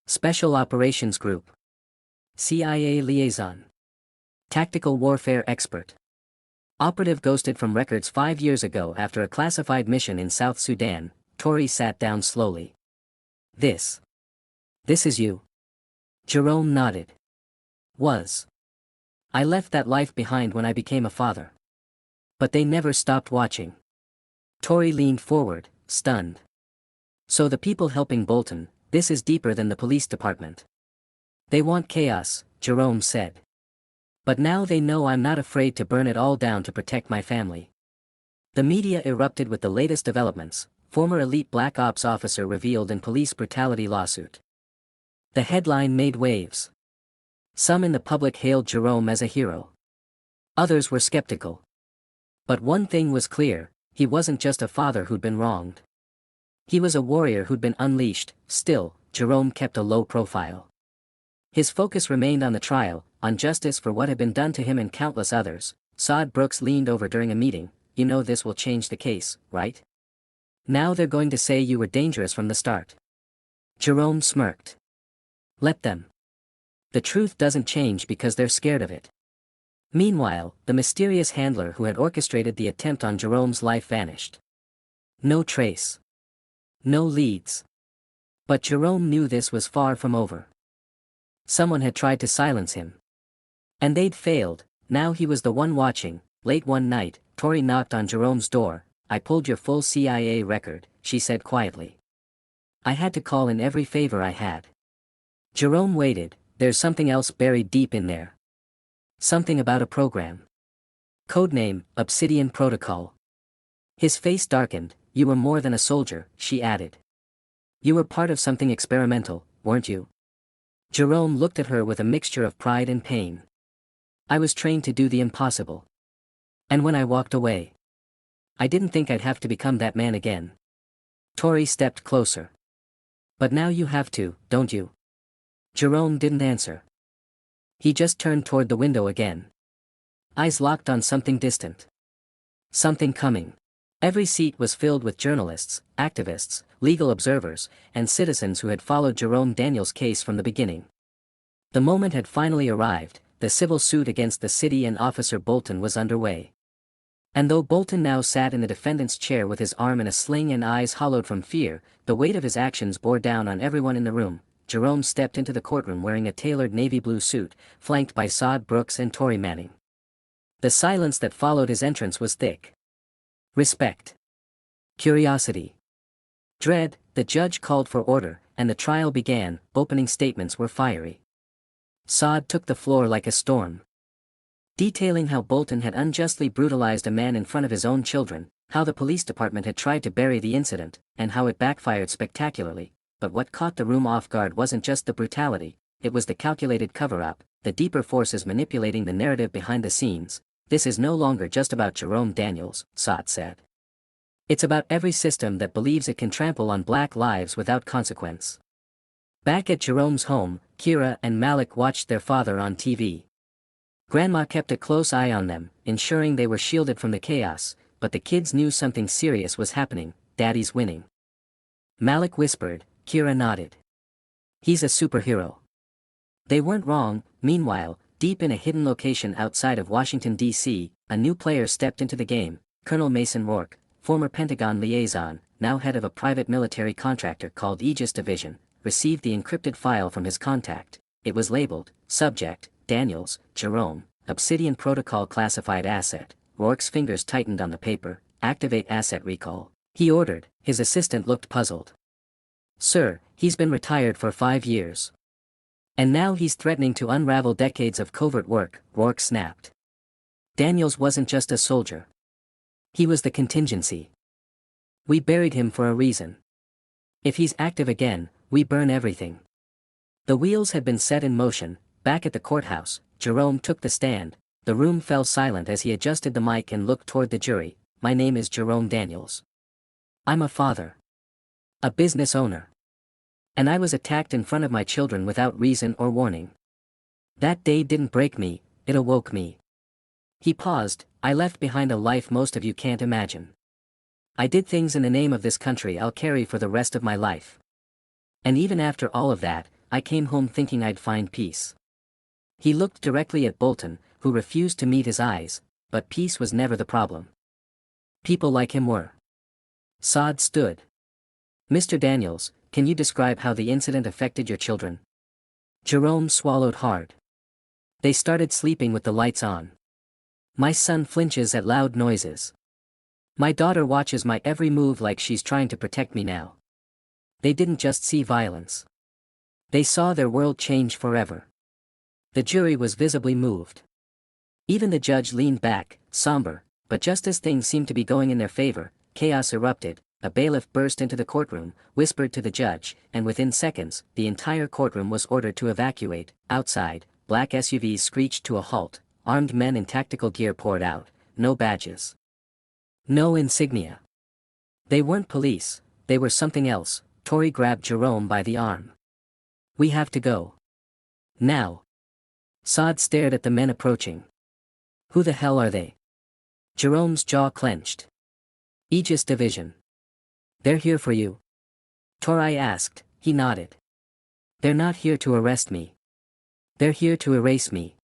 Special Operations Group. CIA liaison. Tactical warfare expert. Operative ghosted from records 5 years ago after a classified mission in South Sudan. Tori sat down slowly. This is you. Jerome nodded. Was. I left that life behind when I became a father. But they never stopped watching. Tori leaned forward, stunned. So the people helping Bolton, this is deeper than the police department. They want chaos, Jerome said. But now they know I'm not afraid to burn it all down to protect my family. The media erupted with the latest developments. Former elite Black Ops officer revealed in police brutality lawsuit. The headline made waves. Some in the public hailed Jerome as a hero. Others were skeptical. But one thing was clear, he wasn't just a father who'd been wronged. He was a warrior who'd been unleashed. Still, Jerome kept a low profile. His focus remained on the trial, on justice for what had been done to him and countless others. Saad Brooks leaned over during a meeting. You know this will change the case, right? Now they're going to say you were dangerous from the start. Jerome smirked. Let them. The truth doesn't change because they're scared of it. Meanwhile, the mysterious handler who had orchestrated the attempt on Jerome's life vanished. No trace. No leads. But Jerome knew this was far from over. Someone had tried to silence him. And they'd failed. Now he was the one watching. Late one night, Tori knocked on Jerome's door. I pulled your full CIA record, she said quietly. I had to call in every favor I had. Jerome waited. There's something else buried deep in there. Something about a program. Codename, Obsidian Protocol. His face darkened. You were more than a soldier, she added. You were part of something experimental, weren't you? Jerome looked at her with a mixture of pride and pain. I was trained to do the impossible. And when I walked away, I didn't think I'd have to become that man again. Tori stepped closer. But now you have to, don't you? Jerome didn't answer. He just turned toward the window again. Eyes locked on something distant. Something coming. Every seat was filled with journalists, activists, legal observers, and citizens who had followed Jerome Daniels' case from the beginning. The moment had finally arrived. The civil suit against the city and Officer Bolton was underway. And though Bolton now sat in the defendant's chair with his arm in a sling and eyes hollowed from fear, the weight of his actions bore down on everyone in the room. Jerome stepped into the courtroom wearing a tailored navy blue suit, flanked by Saad Brooks and Tori Manning. The silence that followed his entrance was thick. Respect. Curiosity. Dread. The judge called for order, and the trial began. Opening statements were fiery. Saad took the floor like a storm, detailing how Bolton had unjustly brutalized a man in front of his own children, how the police department had tried to bury the incident, and how it backfired spectacularly. But what caught the room off guard wasn't just the brutality, it was the calculated cover-up, the deeper forces manipulating the narrative behind the scenes. This is no longer just about Jerome Daniels, Saad said. It's about every system that believes it can trample on black lives without consequence. Back at Jerome's home, Kira and Malik watched their father on TV. Grandma kept a close eye on them, ensuring they were shielded from the chaos, but the kids knew something serious was happening. Daddy's winning. Malik whispered. Kira nodded. He's a superhero. They weren't wrong. Meanwhile, deep in a hidden location outside of Washington, D.C., a new player stepped into the game. Colonel Mason Rourke, former Pentagon liaison, now head of a private military contractor called Aegis Division, received the encrypted file from his contact. It was labeled, Subject, Daniels, Jerome, Obsidian Protocol Classified Asset. Rourke's fingers tightened on the paper. Activate asset recall, he ordered. His assistant looked puzzled. Sir, he's been retired for 5 years. And now he's threatening to unravel decades of covert work, Rourke snapped. Daniels wasn't just a soldier. He was the contingency. We buried him for a reason. If he's active again, we burn everything. The wheels had been set in motion. Back at the courthouse, Jerome took the stand. The room fell silent as he adjusted the mic and looked toward the jury. My name is Jerome Daniels. I'm a father. A business owner. And I was attacked in front of my children without reason or warning. That day didn't break me, it awoke me. He paused. I left behind a life most of you can't imagine. I did things in the name of this country I'll carry for the rest of my life. And even after all of that, I came home thinking I'd find peace. He looked directly at Bolton, who refused to meet his eyes, but peace was never the problem. People like him were. Saad stood. Mr. Daniels, can you describe how the incident affected your children? Jerome swallowed hard. They started sleeping with the lights on. My son flinches at loud noises. My daughter watches my every move like she's trying to protect me now. They didn't just see violence. They saw their world change forever. The jury was visibly moved. Even the judge leaned back, somber, but just as things seemed to be going in their favor, chaos erupted. A bailiff burst into the courtroom, whispered to the judge, and within seconds, the entire courtroom was ordered to evacuate. Outside, black SUVs screeched to a halt, armed men in tactical gear poured out, no badges. No insignia. They weren't police, they were something else. Tori grabbed Jerome by the arm. We have to go. Now. Saad stared at the men approaching. Who the hell are they? Jerome's jaw clenched. Aegis Division. They're here for you. Tori asked. He nodded. They're not here to arrest me. They're here to erase me.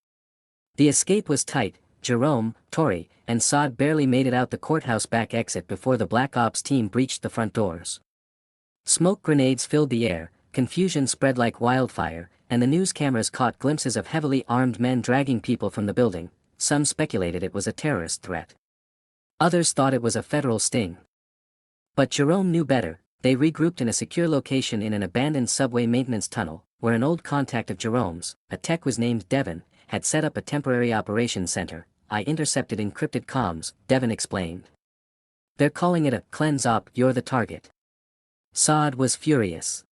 The escape was tight. Jerome, Tori, and Saad barely made it out the courthouse back exit before the Black Ops team breached the front doors. Smoke grenades filled the air, confusion spread like wildfire, and the news cameras caught glimpses of heavily armed men dragging people from the building. Some speculated it was a terrorist threat. Others thought it was a federal sting. But Jerome knew better. They regrouped in a secure location in an abandoned subway maintenance tunnel, where an old contact of Jerome's, a tech was named Devon, had set up a temporary operations center. I intercepted encrypted comms, Devon explained. They're calling it a cleanse op, you're the target. Saad was furious.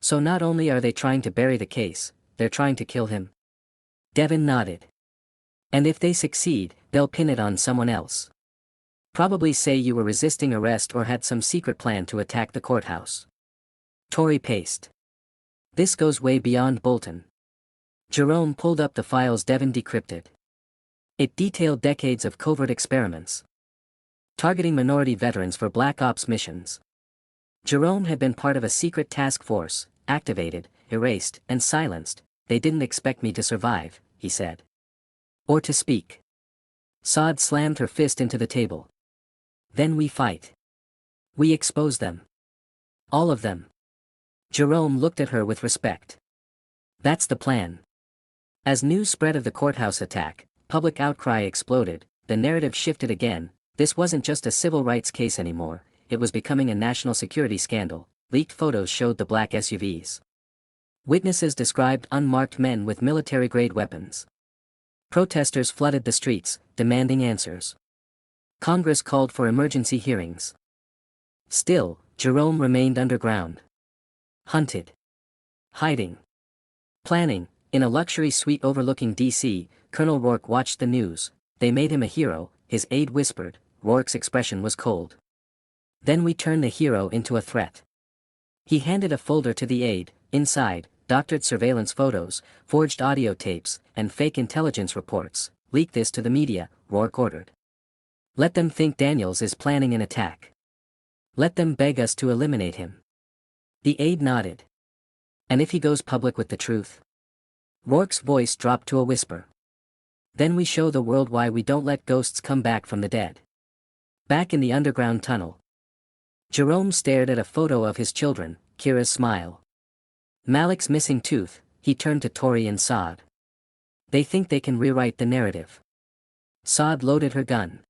So not only are they trying to bury the case, they're trying to kill him? Devon nodded. And if they succeed, they'll pin it on someone else. Probably say you were resisting arrest or had some secret plan to attack the courthouse. Tori paced. This goes way beyond Bolton. Jerome pulled up the files Devon decrypted. It detailed decades of covert experiments, targeting minority veterans for Black Ops missions. Jerome had been part of a secret task force, activated, erased, and silenced. They didn't expect me to survive, he said. Or to speak. Saad slammed her fist into the table. Then we fight. We expose them. All of them. Jerome looked at her with respect. That's the plan. As news spread of the courthouse attack, public outcry exploded. The narrative shifted again. This wasn't just a civil rights case anymore, it was becoming a national security scandal. Leaked photos showed the black SUVs. Witnesses described unmarked men with military-grade weapons. Protesters flooded the streets, demanding answers. Congress called for emergency hearings. Still, Jerome remained underground. Hunted. Hiding. Planning. In a luxury suite overlooking D.C., Colonel Rourke watched the news. They made him a hero, his aide whispered. Rourke's expression was cold. Then we turned the hero into a threat. He handed a folder to the aide. Inside, doctored surveillance photos, forged audio tapes, and fake intelligence reports. Leak this to the media, Rourke ordered. Let them think Daniels is planning an attack. Let them beg us to eliminate him. The aide nodded. And if he goes public with the truth? Rourke's voice dropped to a whisper. Then we show the world why we don't let ghosts come back from the dead. Back in the underground tunnel. Jerome stared at a photo of his children, Kira's smile. Malik's missing tooth. He turned to Tori and Saad. They think they can rewrite the narrative. Saad loaded her gun.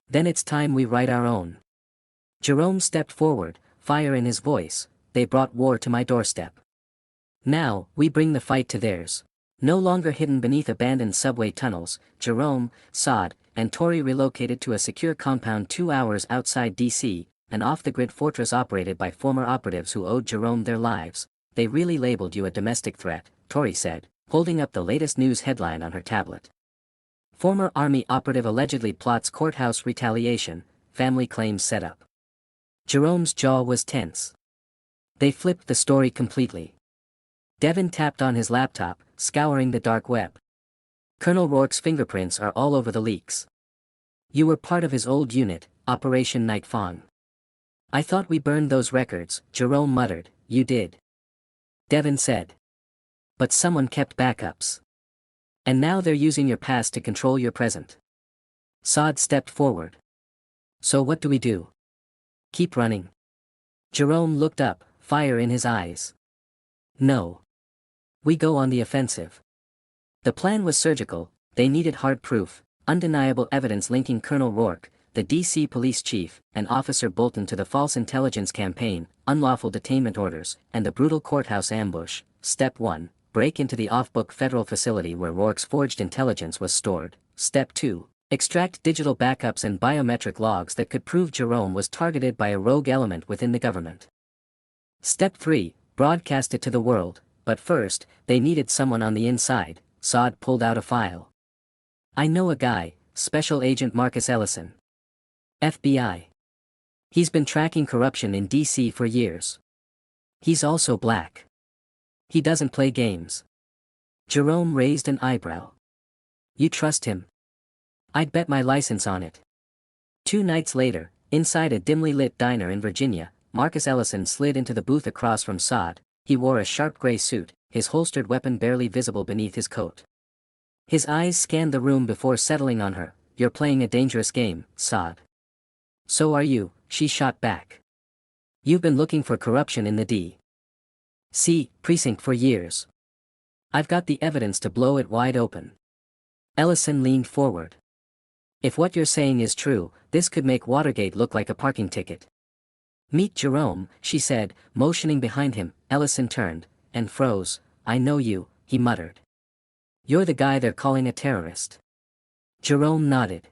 Then it's time we write our own. Jerome stepped forward, fire in his voice. They brought war to my doorstep. Now, we bring the fight to theirs. No longer hidden beneath abandoned subway tunnels, Jerome, Saad, and Tori relocated to a secure compound 2 hours outside D.C., an off-the-grid fortress operated by former operatives who owed Jerome their lives. They really labeled you a domestic threat, Tori said, holding up the latest news headline on her tablet. Former Army operative allegedly plots courthouse retaliation, family claims setup. Jerome's jaw was tense. They flipped the story completely. Devin tapped on his laptop, scouring the dark web. Colonel Rourke's fingerprints are all over the leaks. You were part of his old unit, Operation Night Fawn. I thought we burned those records, Jerome muttered. You did. Devin said. But someone kept backups. And now they're using your past to control your present. Saad stepped forward. So what do we do? Keep running. Jerome looked up, fire in his eyes. No. We go on the offensive. The plan was surgical. They needed hard proof, undeniable evidence linking Colonel Rourke, the DC police chief, and Officer Bolton to the false intelligence campaign, unlawful detainment orders, and the brutal courthouse ambush. Step 1. Break into the off-book federal facility where Rourke's forged intelligence was stored. Step 2. Extract digital backups and biometric logs that could prove Jerome was targeted by a rogue element within the government. Step 3. Broadcast it to the world, but first, they needed someone on the inside. Saad pulled out a file. I know a guy, Special Agent Marcus Ellison. FBI. He's been tracking corruption in DC for years. He's also black. He doesn't play games. Jerome raised an eyebrow. You trust him? I'd bet my license on it. 2 nights later, inside a dimly lit diner in Virginia, Marcus Ellison slid into the booth across from Saad. He wore a sharp gray suit, his holstered weapon barely visible beneath his coat. His eyes scanned the room before settling on her. You're playing a dangerous game, Saad. So are you, she shot back. You've been looking for corruption in the D.C. precinct for years. I've got the evidence to blow it wide open. Ellison leaned forward. If what you're saying is true, this could make Watergate look like a parking ticket. Meet Jerome, she said, motioning behind him. Ellison turned, and froze. I know you, he muttered. You're the guy they're calling a terrorist. Jerome nodded.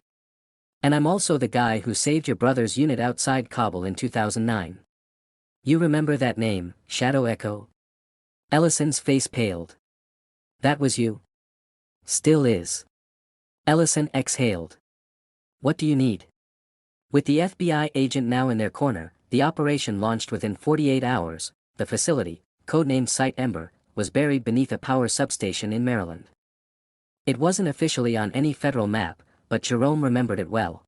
And I'm also the guy who saved your brother's unit outside Kabul in 2009. You remember that name, Shadow Echo? Ellison's face paled. That was you? Still is. Ellison exhaled. What do you need? With the FBI agent now in their corner, the operation launched within 48 hours. The facility, codenamed Site Ember, was buried beneath a power substation in Maryland. It wasn't officially on any federal map, but Jerome remembered it well.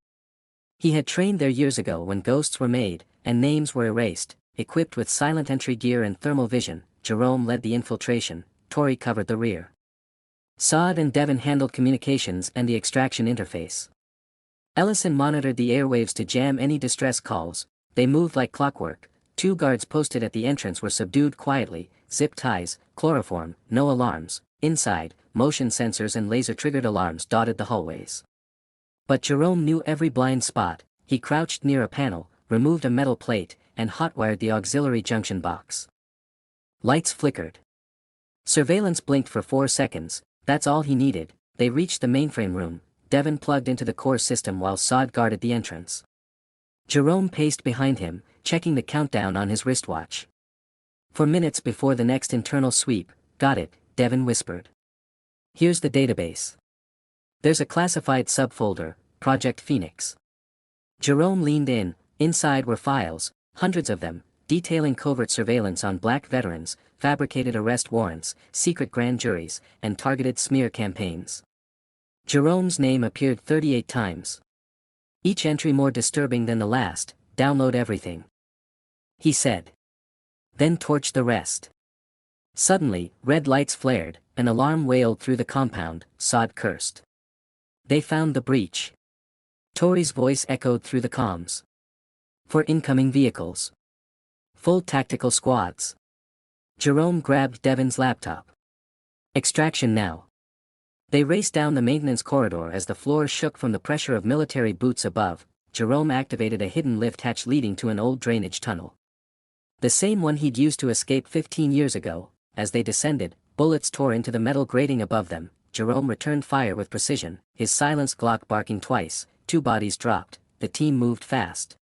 He had trained there years ago when ghosts were made, and names were erased. Equipped with silent entry gear and thermal vision, Jerome led the infiltration. Tori covered the rear. Saad and Devin handled communications and the extraction interface. Ellison monitored the airwaves to jam any distress calls. They moved like clockwork. 2 guards posted at the entrance were subdued quietly. Zip ties, chloroform, no alarms. Inside, motion sensors and laser-triggered alarms dotted the hallways. But Jerome knew every blind spot. He crouched near a panel, removed a metal plate, and hotwired the auxiliary junction box. Lights flickered. Surveillance blinked for 4 seconds. That's all he needed. They reached the mainframe room. Devin plugged into the core system while Saad guarded the entrance. Jerome paced behind him, checking the countdown on his wristwatch. 4 minutes before the next internal sweep. Got it, Devin whispered. Here's the database. There's a classified subfolder, Project Phoenix. Jerome leaned in. Inside were files, hundreds of them, detailing covert surveillance on black veterans, fabricated arrest warrants, secret grand juries, and targeted smear campaigns. Jerome's name appeared 38 times. Each entry more disturbing than the last. Download everything, he said. Then torch the rest. Suddenly, red lights flared, an alarm wailed through the compound. Saad cursed. They found the breach. Tori's voice echoed through the comms. For incoming vehicles. Full tactical squads. Jerome grabbed Devin's laptop. Extraction now. They raced down the maintenance corridor as the floor shook from the pressure of military boots above. Jerome activated a hidden lift hatch leading to an old drainage tunnel. The same one he'd used to escape 15 years ago. As they descended, bullets tore into the metal grating above them. Jerome returned fire with precision, his silenced Glock barking twice. 2 bodies dropped. The team moved fast.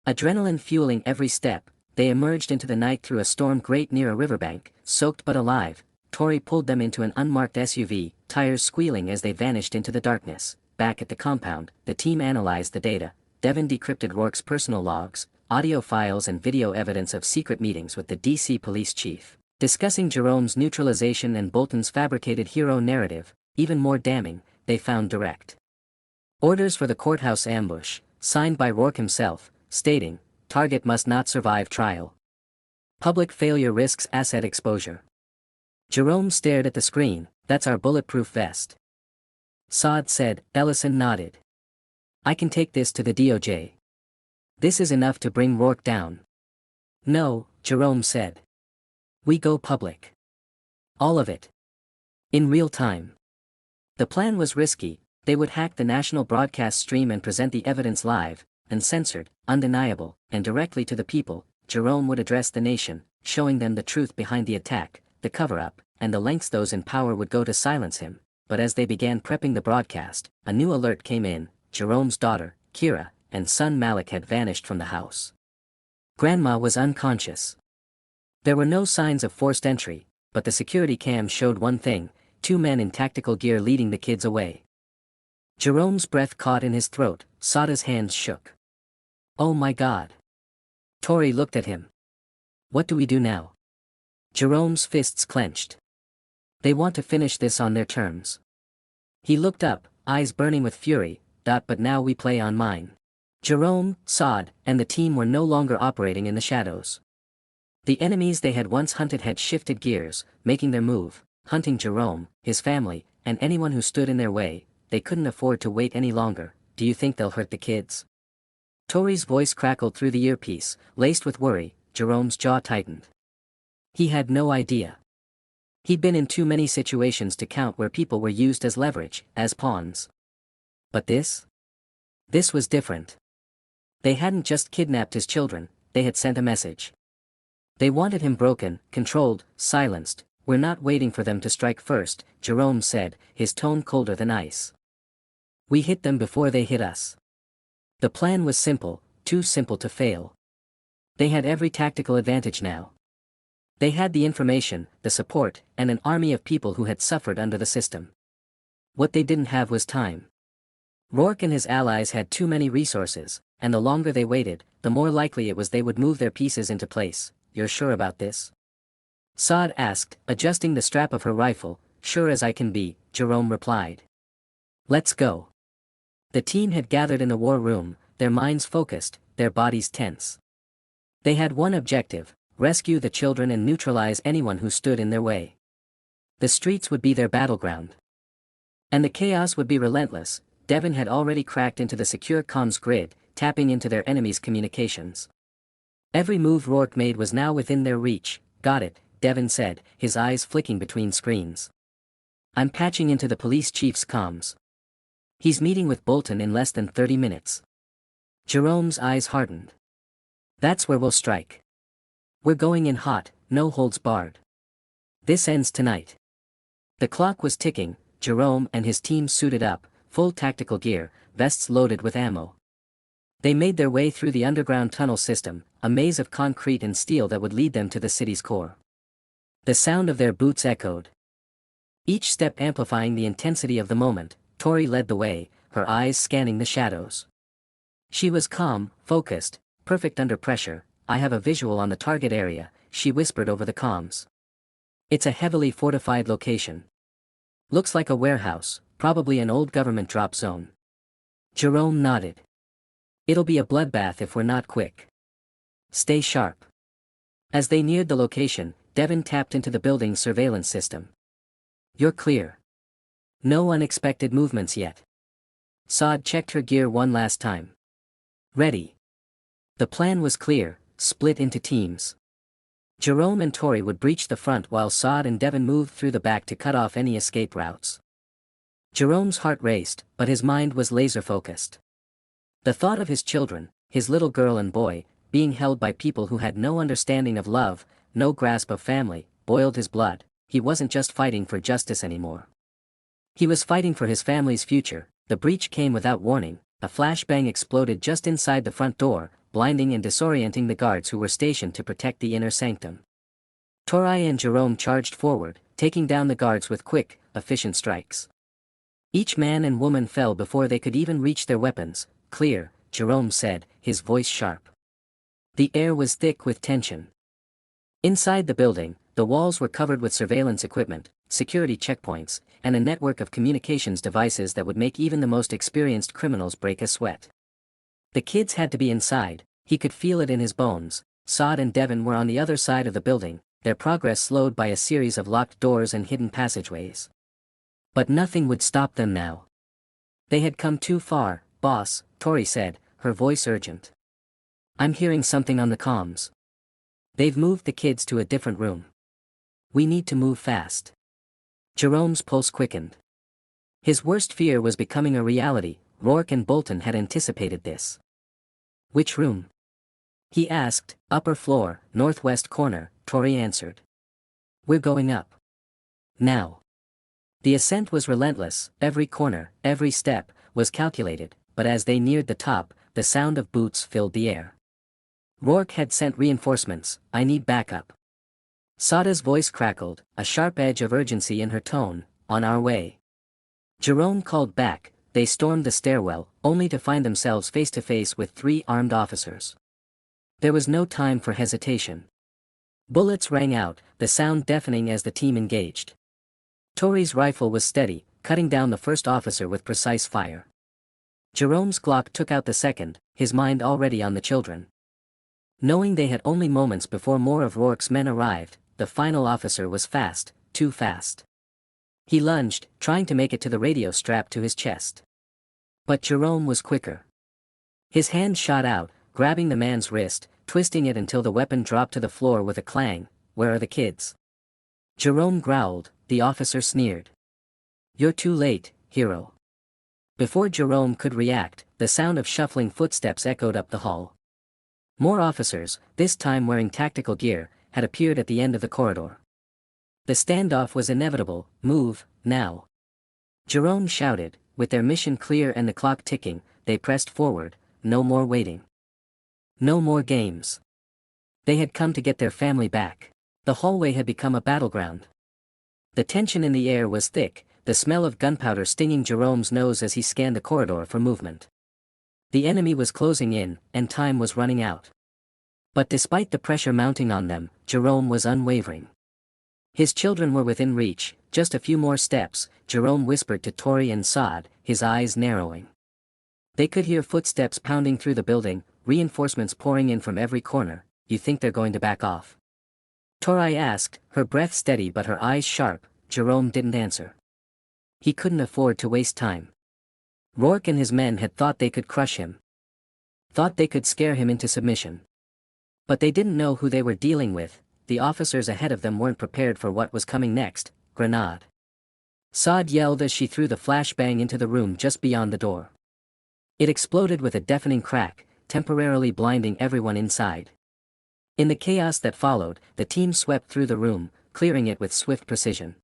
Adrenaline fueling every step, they emerged into the night through a storm grate near a riverbank, soaked but alive. Tori pulled them into an unmarked SUV, tires squealing as they vanished into the darkness. Back at the compound, the team analyzed the data. Devin decrypted Rourke's personal logs, audio files and video evidence of secret meetings with the DC police chief, discussing Jerome's neutralization and Bolton's fabricated hero narrative. Even more damning, they found direct orders for the courthouse ambush, signed by Rourke himself, stating, "Target must not survive trial. Public failure risks asset exposure." Jerome stared at the screen. "That's our bulletproof vest." Saad said. Ellison nodded. "I can take this to the DOJ. This is enough to bring Rourke down." "No," Jerome said. "We go public. All of it. In real time." The plan was risky. They would hack the national broadcast stream and present the evidence live, uncensored, undeniable, and directly to the people. Jerome would address the nation, showing them the truth behind the attack, the cover-up, and the lengths those in power would go to silence him. But as they began prepping the broadcast, a new alert came in. Jerome's daughter, Kira, and son Malik had vanished from the house. Grandma was unconscious. There were no signs of forced entry, but the security cam showed one thing: 2 men in tactical gear leading the kids away. Jerome's breath caught in his throat. Sada's hands shook. "Oh my God." Tori looked at him. "What do we do now?" Jerome's fists clenched. "They want to finish this on their terms." He looked up, eyes burning with fury. But now we play on mine." Jerome, Saad, and the team were no longer operating in the shadows. The enemies they had once hunted had shifted gears, making their move, hunting Jerome, his family, and anyone who stood in their way. They couldn't afford to wait any longer. "Do you think they'll hurt the kids?" Tori's voice crackled through the earpiece, laced with worry. Jerome's jaw tightened. He had no idea. He'd been in too many situations to count where people were used as leverage, as pawns. But this was different. They hadn't just kidnapped his children, they had sent a message. They wanted him broken, controlled, silenced. "We're not waiting for them to strike first," Jerome said, his tone colder than ice. "We hit them before they hit us." The plan was simple, too simple to fail. They had every tactical advantage now. They had the information, the support, and an army of people who had suffered under the system. What they didn't have was time. Rourke and his allies had too many resources, and the longer they waited, the more likely it was they would move their pieces into place. "You're sure about this?" Saad asked, adjusting the strap of her rifle. "Sure as I can be," Jerome replied. "Let's go." The team had gathered in the war room, their minds focused, their bodies tense. They had one objective: rescue the children and neutralize anyone who stood in their way. The streets would be their battleground. And the chaos would be relentless. Devin had already cracked into the secure comms grid, tapping into their enemies' communications. Every move Rourke made was now within their reach. "Got it," Devin said, his eyes flicking between screens. "I'm patching into the police chief's comms. He's meeting with Bolton in less than 30 minutes. Jerome's eyes hardened. "That's where we'll strike. We're going in hot, no holds barred. This ends tonight." The clock was ticking. Jerome and his team suited up, full tactical gear, vests loaded with ammo. They made their way through the underground tunnel system, a maze of concrete and steel that would lead them to the city's core. The sound of their boots echoed, each step amplifying the intensity of the moment. Tori led the way, her eyes scanning the shadows. She was calm, focused, perfect under pressure. "I have a visual on the target area," she whispered over the comms. "It's a heavily fortified location. Looks like a warehouse, probably an old government drop zone." Jerome nodded. "It'll be a bloodbath if we're not quick. Stay sharp." As they neared the location, Devin tapped into the building's surveillance system. "You're clear. No unexpected movements yet." Saad checked her gear one last time. "Ready." The plan was clear: split into teams. Jerome and Tori would breach the front while Saad and Devin moved through the back to cut off any escape routes. Jerome's heart raced, but his mind was laser-focused. The thought of his children, his little girl and boy, being held by people who had no understanding of love, no grasp of family, boiled his blood. He wasn't just fighting for justice anymore. He was fighting for his family's future. The breach came without warning. A flashbang exploded just inside the front door, blinding and disorienting the guards who were stationed to protect the inner sanctum. Tori and Jerome charged forward, taking down the guards with quick, efficient strikes. Each man and woman fell before they could even reach their weapons. Clear, Jerome said, his voice sharp. The air was thick with tension. Inside the building, the walls were covered with surveillance equipment, security checkpoints, and a network of communications devices that would make even the most experienced criminals break a sweat. The kids had to be inside, he could feel it in his bones. Saad and Devon were on the other side of the building, their progress slowed by a series of locked doors and hidden passageways. But nothing would stop them now. They had come too far, boss, Tori said, her voice urgent. I'm hearing something on the comms. They've moved the kids to a different room. We need to move fast. Jerome's pulse quickened. His worst fear was becoming a reality. Rourke and Bolton had anticipated this. Which room? He asked. Upper floor, northwest corner, Tori answered. We're going up. Now. The ascent was relentless, every corner, every step, was calculated, but as they neared the top, the sound of boots filled the air. Rourke had sent reinforcements. I need backup. Sada's voice crackled, a sharp edge of urgency in her tone. On our way. Jerome called back. They stormed the stairwell, only to find themselves face to face with 3 armed officers. There was no time for hesitation. Bullets rang out, the sound deafening as the team engaged. Tori's rifle was steady, cutting down the first officer with precise fire. Jerome's Glock took out the second, his mind already on the children. Knowing they had only moments before more of Rourke's men arrived, the final officer was fast, too fast. He lunged, trying to make it to the radio strapped to his chest. But Jerome was quicker. His hand shot out, grabbing the man's wrist, twisting it until the weapon dropped to the floor with a clang. Where are the kids? Jerome growled, the officer sneered. You're too late, hero. Before Jerome could react, the sound of shuffling footsteps echoed up the hall. More officers, this time wearing tactical gear, had appeared at the end of the corridor. The standoff was inevitable. Move, now. Jerome shouted. With their mission clear and the clock ticking, they pressed forward. No more waiting. No more games. They had come to get their family back. The hallway had become a battleground. The tension in the air was thick, the smell of gunpowder stinging Jerome's nose as he scanned the corridor for movement. The enemy was closing in, and time was running out. But despite the pressure mounting on them, Jerome was unwavering. His children were within reach. Just a few more steps, Jerome whispered to Tori and Saad, his eyes narrowing. They could hear footsteps pounding through the building, reinforcements pouring in from every corner. You think they're going to back off? Tori asked, her breath steady but her eyes sharp. Jerome didn't answer. He couldn't afford to waste time. Rourke and his men had thought they could crush him. Thought they could scare him into submission. But they didn't know who they were dealing with. The officers ahead of them weren't prepared for what was coming next. Grenade. Saad yelled as she threw the flashbang into the room just beyond the door. It exploded with a deafening crack, temporarily blinding everyone inside. In the chaos that followed, the team swept through the room, clearing it with swift precision.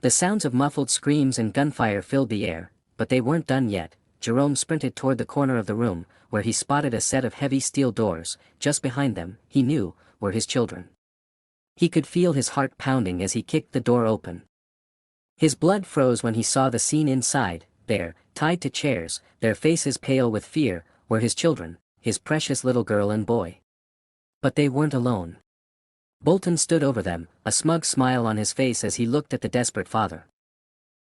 The sounds of muffled screams and gunfire filled the air, but they weren't done yet. Jerome sprinted toward the corner of the room, where he spotted a set of heavy steel doors. Just behind them, he knew, were his children. He could feel his heart pounding as he kicked the door open. His blood froze when he saw the scene inside. There, tied to chairs, their faces pale with fear, were his children, his precious little girl and boy. But they weren't alone. Bolton stood over them, a smug smile on his face as he looked at the desperate father.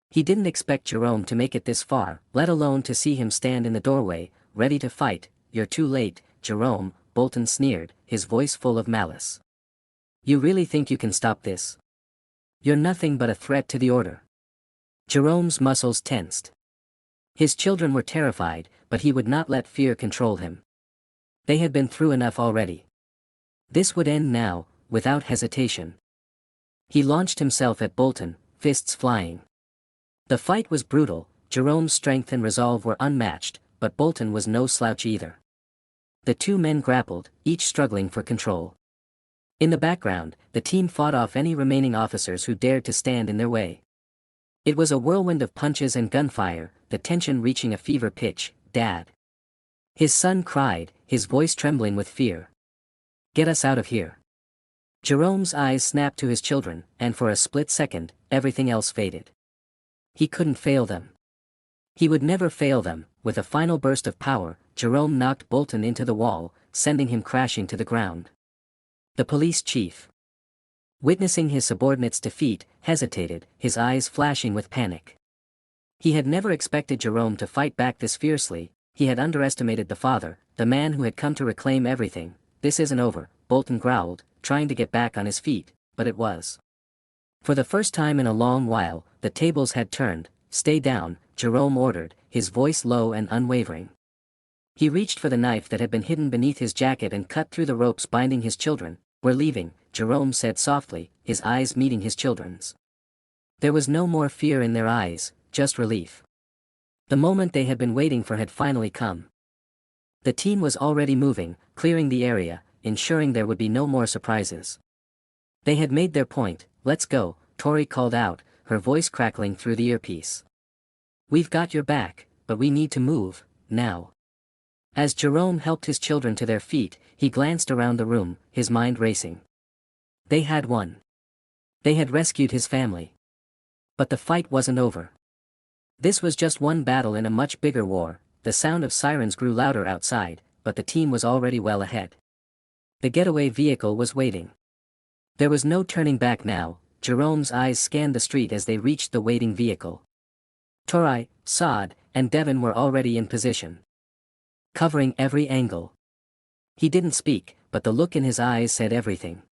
He didn't expect Jerome to make it this far, let alone to see him stand in the doorway, ready to fight. You're too late, Jerome, Bolton sneered, his voice full of malice. You really think you can stop this? You're nothing but a threat to the order. Jerome's muscles tensed. His children were terrified, but he would not let fear control him. They had been through enough already. This would end now, without hesitation. He launched himself at Bolton, fists flying. The fight was brutal. Jerome's strength and resolve were unmatched, but Bolton was no slouch either. The two men grappled, each struggling for control. In the background, the team fought off any remaining officers who dared to stand in their way. It was a whirlwind of punches and gunfire, the tension reaching a fever pitch. Dad. His son cried, his voice trembling with fear. Get us out of here. Jerome's eyes snapped to his children, and for a split second, everything else faded. He couldn't fail them. He would never fail them. With a final burst of power, Jerome knocked Bolton into the wall, sending him crashing to the ground. The police chief, witnessing his subordinate's defeat, hesitated, his eyes flashing with panic. He had never expected Jerome to fight back this fiercely. He had underestimated the father, the man who had come to reclaim everything. "This isn't over," Bolton growled, trying to get back on his feet, but it was. For the first time in a long while, the tables had turned. "Stay down," Jerome ordered, his voice low and unwavering. He reached for the knife that had been hidden beneath his jacket and cut through the ropes binding his children. "We're leaving," Jerome said softly, his eyes meeting his children's. There was no more fear in their eyes, just relief. The moment they had been waiting for had finally come. The team was already moving, clearing the area, ensuring there would be no more surprises. They had made their point. "Let's go," Tori called out, her voice crackling through the earpiece. "We've got your back, but we need to move, now." As Jerome helped his children to their feet, he glanced around the room, his mind racing. They had won. They had rescued his family. But the fight wasn't over. This was just one battle in a much bigger war. The sound of sirens grew louder outside, but the team was already well ahead. The getaway vehicle was waiting. There was no turning back now. Jerome's eyes scanned the street as they reached the waiting vehicle. Tori, Saad, and Devon were already in position, covering every angle. He didn't speak, but the look in his eyes said everything.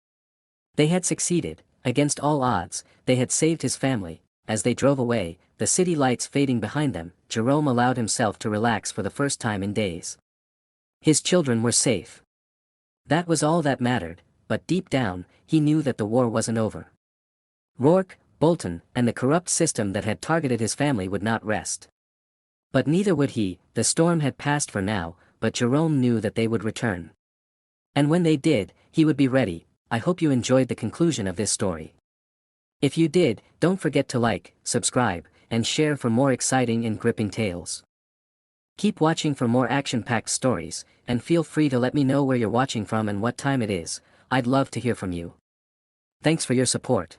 They had succeeded. Against all odds, they had saved his family. As they drove away, the city lights fading behind them, Jerome allowed himself to relax for the first time in days. His children were safe. That was all that mattered, but deep down, he knew that the war wasn't over. Rourke, Bolton, and the corrupt system that had targeted his family would not rest. But neither would he. The storm had passed for now, but Jerome knew that they would return. And when they did, he would be ready. I hope you enjoyed the conclusion of this story. If you did, don't forget to like, subscribe, and share for more exciting and gripping tales. Keep watching for more action-packed stories, and feel free to let me know where you're watching from and what time it is. I'd love to hear from you. Thanks for your support.